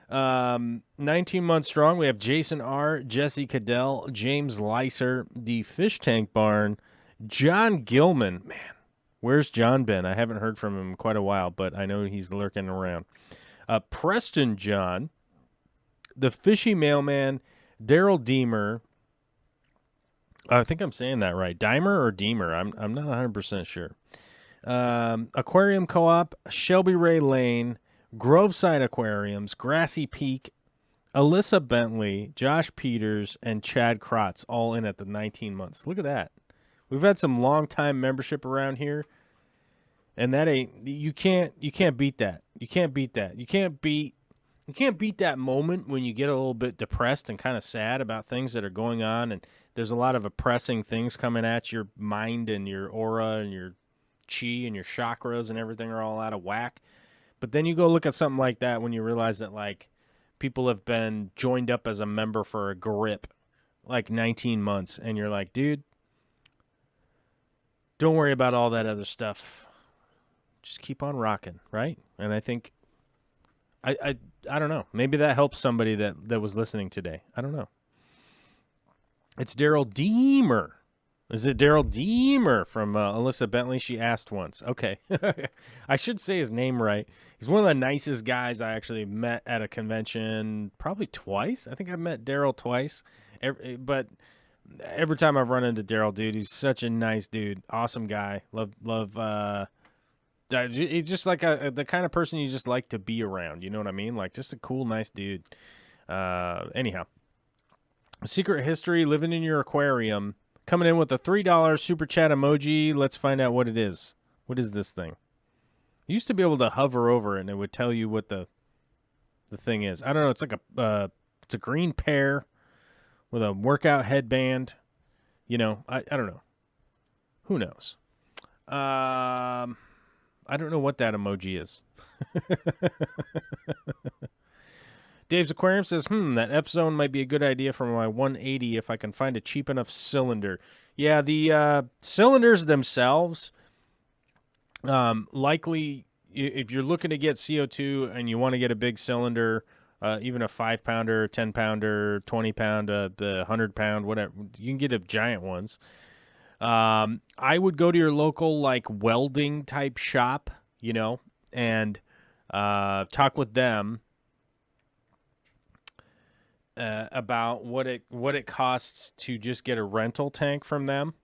19 months strong. We have Jason R., Jesse Cadell, James Leiser, the Fish Tank Barn, John Gilman. Man, where's John been? I haven't heard from him in quite a while, but I know he's lurking around. Preston John, the Fishy Mailman, Daryl Deemer. I think I'm saying that right. Dimer or Deemer? I'm not 100% sure. Aquarium Co-op, Shelby Ray Lane, Groveside Aquariums, Grassy Peak, Alyssa Bentley, Josh Peters, and Chad Krotz all in at the 19 months. Look at that. We've had some long-time membership around here, and that ain't you can't beat that. You can't beat that. You can't beat that moment when you get a little bit depressed and kind of sad about things that are going on, and there's a lot of oppressing things coming at your mind and your aura and your chi and your chakras and everything are all out of whack. But then you go look at something like that when you realize that, like, people have been joined up as a member for a grip, like 19 months, and you're like, dude, don't worry about all that other stuff. Just keep on rocking, right? And I think, I don't know. Maybe that helps somebody that was listening today. I don't know. It's Daryl Deemer. Is it Daryl Deemer from Alyssa Bentley? She asked once. Okay. I should say his name right. He's one of the nicest guys I actually met at a convention probably twice. I think I've met Daryl twice. But every time I've run into Daryl, dude, he's such a nice dude. Awesome guy. Love he's just like the kind of person you just like to be around. You know what I mean? Like, just a cool, nice dude. Anyhow. Secret History, Living in Your Aquarium. Coming in with a $3 super chat emoji. Let's find out what it is. What is this thing? You used to be able to hover over it and it would tell you what the thing is. I don't know. It's like it's a green pear with a workout headband. You know, I don't know. Who knows? I don't know what that emoji is. Dave's Aquarium says, that F-Zone might be a good idea for my 180 if I can find a cheap enough cylinder. Yeah, the cylinders themselves, likely, if you're looking to get CO2 and you want to get a big cylinder, even a 5-pounder, 10-pounder, 20-pound, the 100-pound, whatever, you can get giant ones. I would go to your local, like, welding-type shop, you know, and talk with them about what it costs to just get a rental tank from them,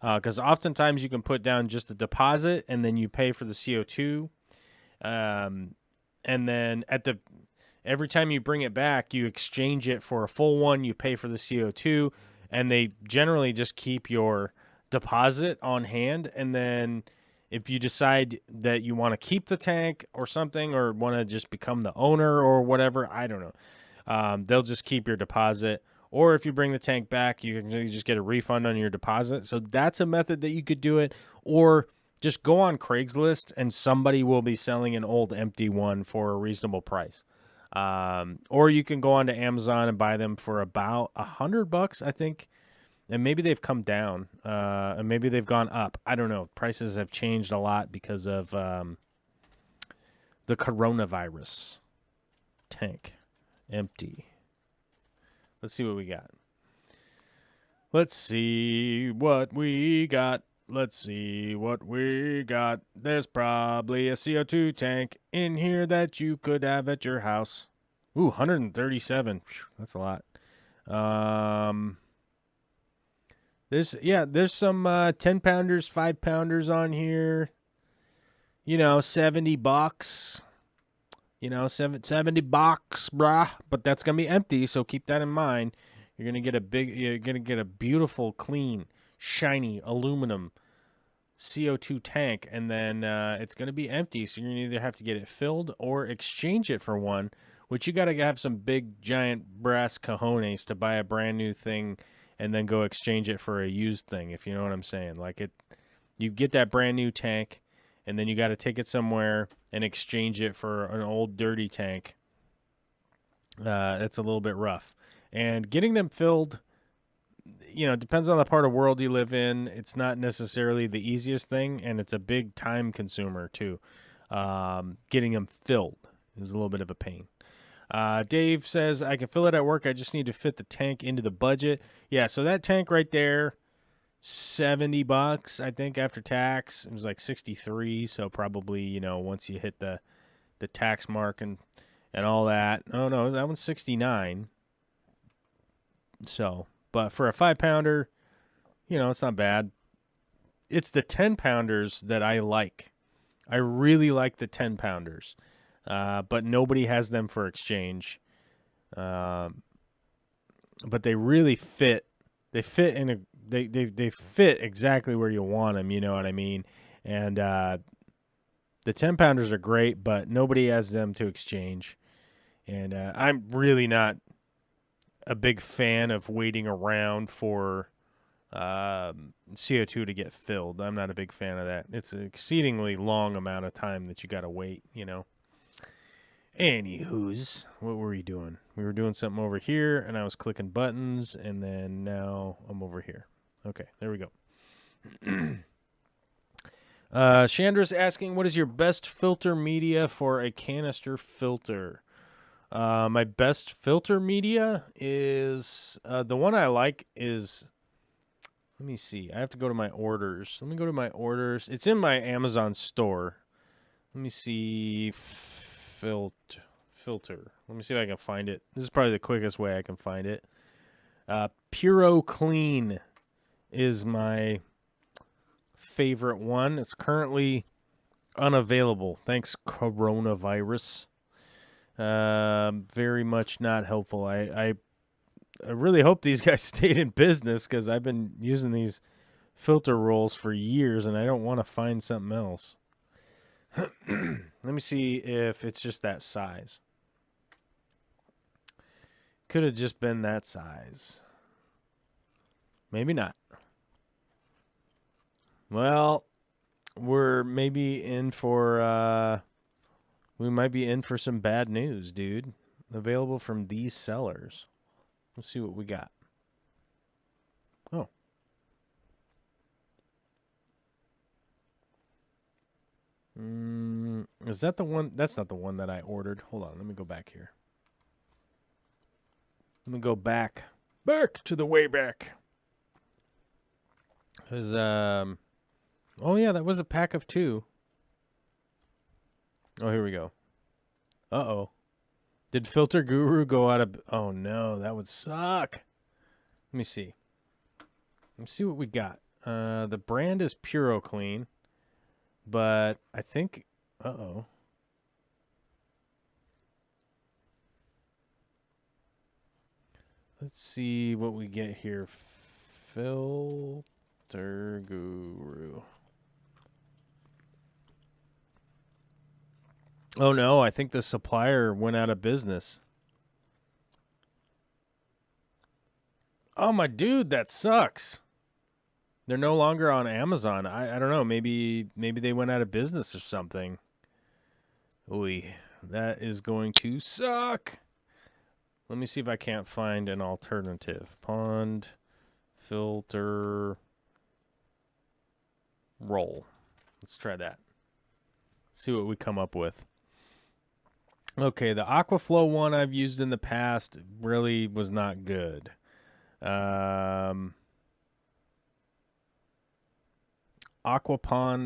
because oftentimes you can put down just a deposit and then you pay for the CO2, and then every time you bring it back, you exchange it for a full one. You pay for the CO2, and they generally just keep your deposit on hand. And then if you decide that you want to keep the tank or something, or want to just become the owner or whatever, I don't know. They'll just keep your deposit, or if you bring the tank back, you can just get a refund on your deposit. So that's a method that you could do it, or just go on Craigslist and somebody will be selling an old empty one for a reasonable price. Or you can go onto Amazon and buy them for about $100, I think. And maybe they've come down, and maybe they've gone up. I don't know. Prices have changed a lot because of the coronavirus. Tank. Empty. Let's see what we got. Let's see what we got. There's probably a CO2 tank in here that you could have at your house. Ooh, 137. Whew, that's a lot. There's some 10-pounders, 5-pounders on here. You know, $70. You know, $70, brah. But that's gonna be empty, so keep that in mind. You're gonna get a beautiful, clean, shiny aluminum CO2 tank, and then it's gonna be empty. So you're gonna either have to get it filled or exchange it for one. Which you gotta have some big, giant brass cojones to buy a brand new thing, and then go exchange it for a used thing. If you know what I'm saying, you get that brand new tank. And then you got to take it somewhere and exchange it for an old dirty tank. That's a little bit rough. And getting them filled, you know, depends on the part of the world you live in. It's not necessarily the easiest thing, and it's a big time consumer too. Getting them filled is a little bit of a pain. Dave says, I can fill it at work. I just need to fit the tank into the budget. Yeah, so that tank right there, $70, I think, after tax. It was like 63, so probably, you know, once you hit the tax mark and all that. Oh no, that one's 69. So, but for a 5-pounder, you know, it's not bad. it's the 10-pounders that I like. I really like the 10-pounders, but nobody has them for exchange. But they really fit. They fit in a. They fit exactly where you want them. You know what I mean? And the 10-pounders are great, but nobody has them to exchange. And I'm really not a big fan of waiting around for CO2 to get filled. I'm not a big fan of that. It's an exceedingly long amount of time that you got to wait, you know. Anywho's, what were we doing? We were doing something over here, and I was clicking buttons, and then now I'm over here. Okay, there we go. Chandra's asking, what is your best filter media for a canister filter? My best filter media is, the one I like is, let me see. I have to go to my orders. Let me go to my orders. It's in my Amazon store. Let me see. Filter. Let me see if I can find it. This is probably the quickest way I can find it. Puro Clean is my favorite one. It's currently unavailable. Thanks, coronavirus. Very much not helpful. I really hope these guys stayed in business because I've been using these filter rolls for years and I don't want to find something else. Let me see if it's just that size. Could have just been that size. Maybe not. Well, we're maybe in for, we might be in for some bad news, dude. Available from these sellers. Let's see what we got. Oh. Is that the one? That's not the one that I ordered. Hold on. Let me go back here. Let me go back. Back to the way back. Because, oh, yeah, that was a pack of 2. Oh, here we go. Uh-oh. Did Filter Guru go out of... Oh, no, that would suck. Let me see. Let's see what we got. The brand is Puro Clean, but I think... Uh-oh. Let's see what we get here. Filter Guru. Oh, no, I think the supplier went out of business. Oh, my dude, that sucks. They're no longer on Amazon. I don't know. Maybe they went out of business or something. Oy, that is going to suck. Let me see if I can't find an alternative. Pond filter roll. Let's try that. Let's see what we come up with. Okay, the Aquaflow one I've used in the past really was not good. Aquapon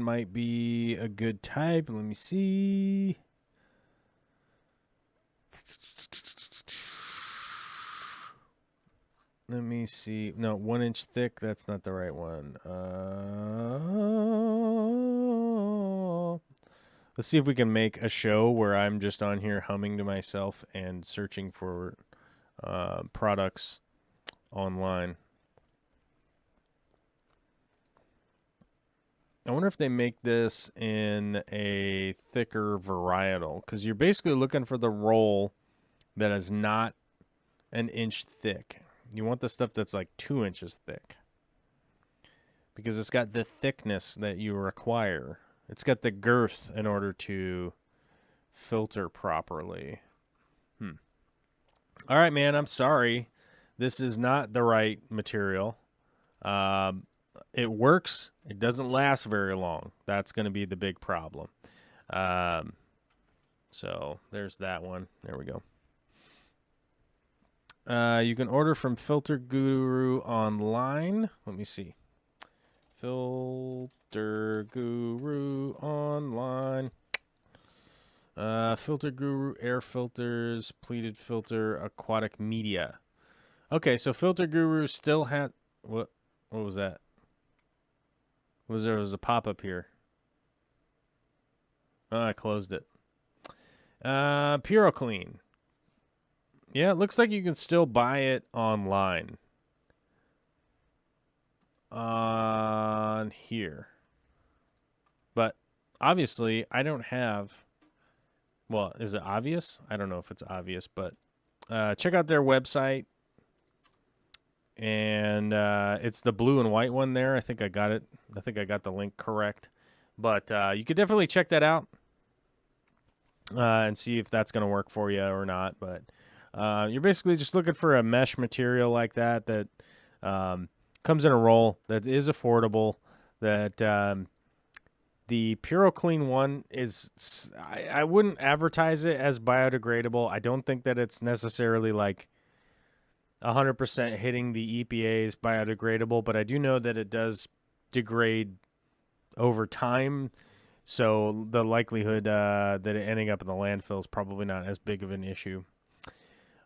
might be a good type. Let me see. Let me see. No, 1 inch thick. That's not the right one. Let's see if we can make a show where I'm just on here humming to myself and searching for products online. I wonder if they make this in a thicker varietal, because you're basically looking for the roll that is not an inch thick. You want the stuff that's like 2 inches thick, because it's got the thickness that you require. It's got the girth in order to filter properly. All right, man, I'm sorry. This is not the right material. It works. It doesn't last very long. That's going to be the big problem. So there's that one. There we go. You can order from Filter Guru online. Let me see. Filter Guru online. Filter Guru air filters, pleated filter, aquatic media. Okay, so Filter Guru still had... What was that? Was a pop-up here. Oh, I closed it. PuroClean. Yeah, it looks like you can still buy it online. On here. But obviously, I don't have... Well, is it obvious? I don't know if it's obvious, but check out their website. And it's the blue and white one there. I think I got it. I think I got the link correct. But you could definitely check that out and see if that's going to work for you or not. But you're basically just looking for a mesh material like that comes in a roll, that is affordable, that the PuroClean one is, I wouldn't advertise it as biodegradable. I don't think that it's necessarily like 100% hitting the EPA's biodegradable, but I do know that it does degrade over time. So the likelihood that it ending up in the landfill is probably not as big of an issue.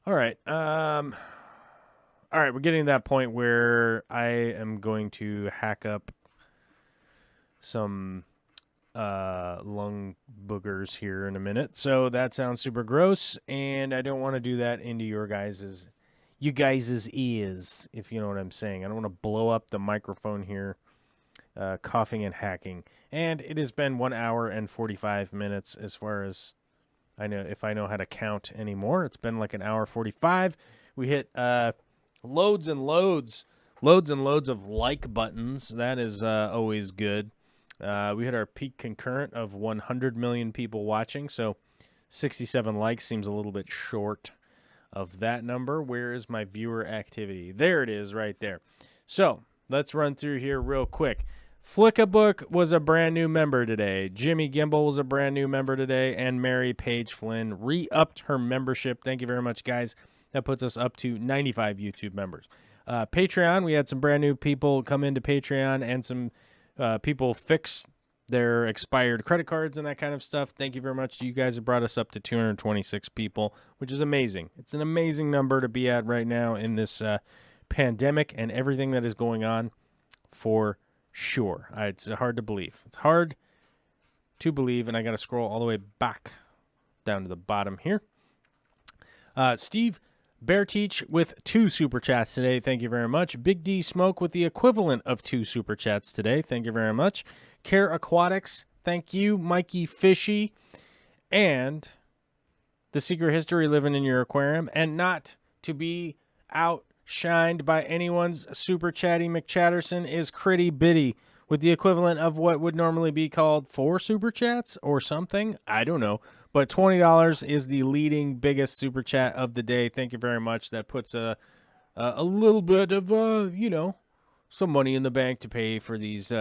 All right. All right, we're getting to that point where I am going to hack up some lung boogers here in a minute. So that sounds super gross, and I don't want to do that into you guys' ears, if you know what I'm saying. I don't want to blow up the microphone here, coughing and hacking. And it has been 1 hour and 45 minutes as far as I know, if I know how to count anymore. It's been like an hour 45. We hit loads and loads of like buttons. That is always good. We hit our peak concurrent of 100 million people watching, so 67 likes seems a little bit short of that number. Where is my viewer activity? There it is right there. So let's run through here real quick. Flickabook was a brand new member today. Jimmy Gimbel was a brand new member today, and Mary Page Flynn re-upped her membership. Thank you very much, guys. That puts us up to 95 YouTube members. Patreon, we had some brand new people come into Patreon, and some people fix their expired credit cards and that kind of stuff. Thank you very much. You guys have brought us up to 226 people, which is amazing. It's an amazing number to be at right now in this pandemic and everything that is going on, for sure. It's hard to believe. It's hard to believe, and I got to scroll all the way back down to the bottom here. Steve Bearteach with 2 super chats today. Thank you very much. Big D Smoke with the equivalent of 2 super chats today. Thank you very much. Care Aquatics, thank you. Mikey Fishy, and The Secret History Living in Your Aquarium, and not to be outshined by anyone's super chatty McChatterson is Critty Bitty with the equivalent of what would normally be called 4 super chats or something. I don't know. But $20 is the leading biggest super chat of the day. Thank you very much. That puts a little bit of, some money in the bank to pay for these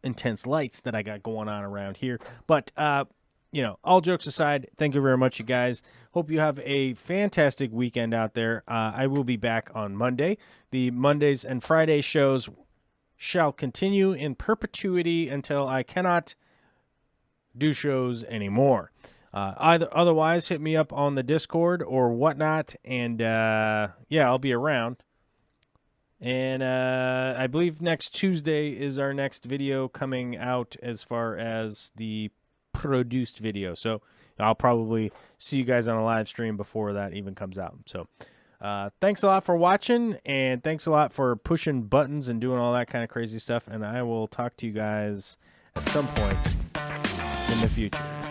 intense lights that I got going on around here. But, all jokes aside, thank you very much, you guys. Hope you have a fantastic weekend out there. I will be back on Monday. The Mondays and Friday shows shall continue in perpetuity until I cannot do shows anymore. Otherwise, hit me up on the Discord or whatnot, and I'll be around. And I believe next Tuesday is our next video coming out as far as the produced video. So I'll probably see you guys on a live stream before that even comes out. So thanks a lot for watching, and thanks a lot for pushing buttons and doing all that kind of crazy stuff. And I will talk to you guys at some point in the future.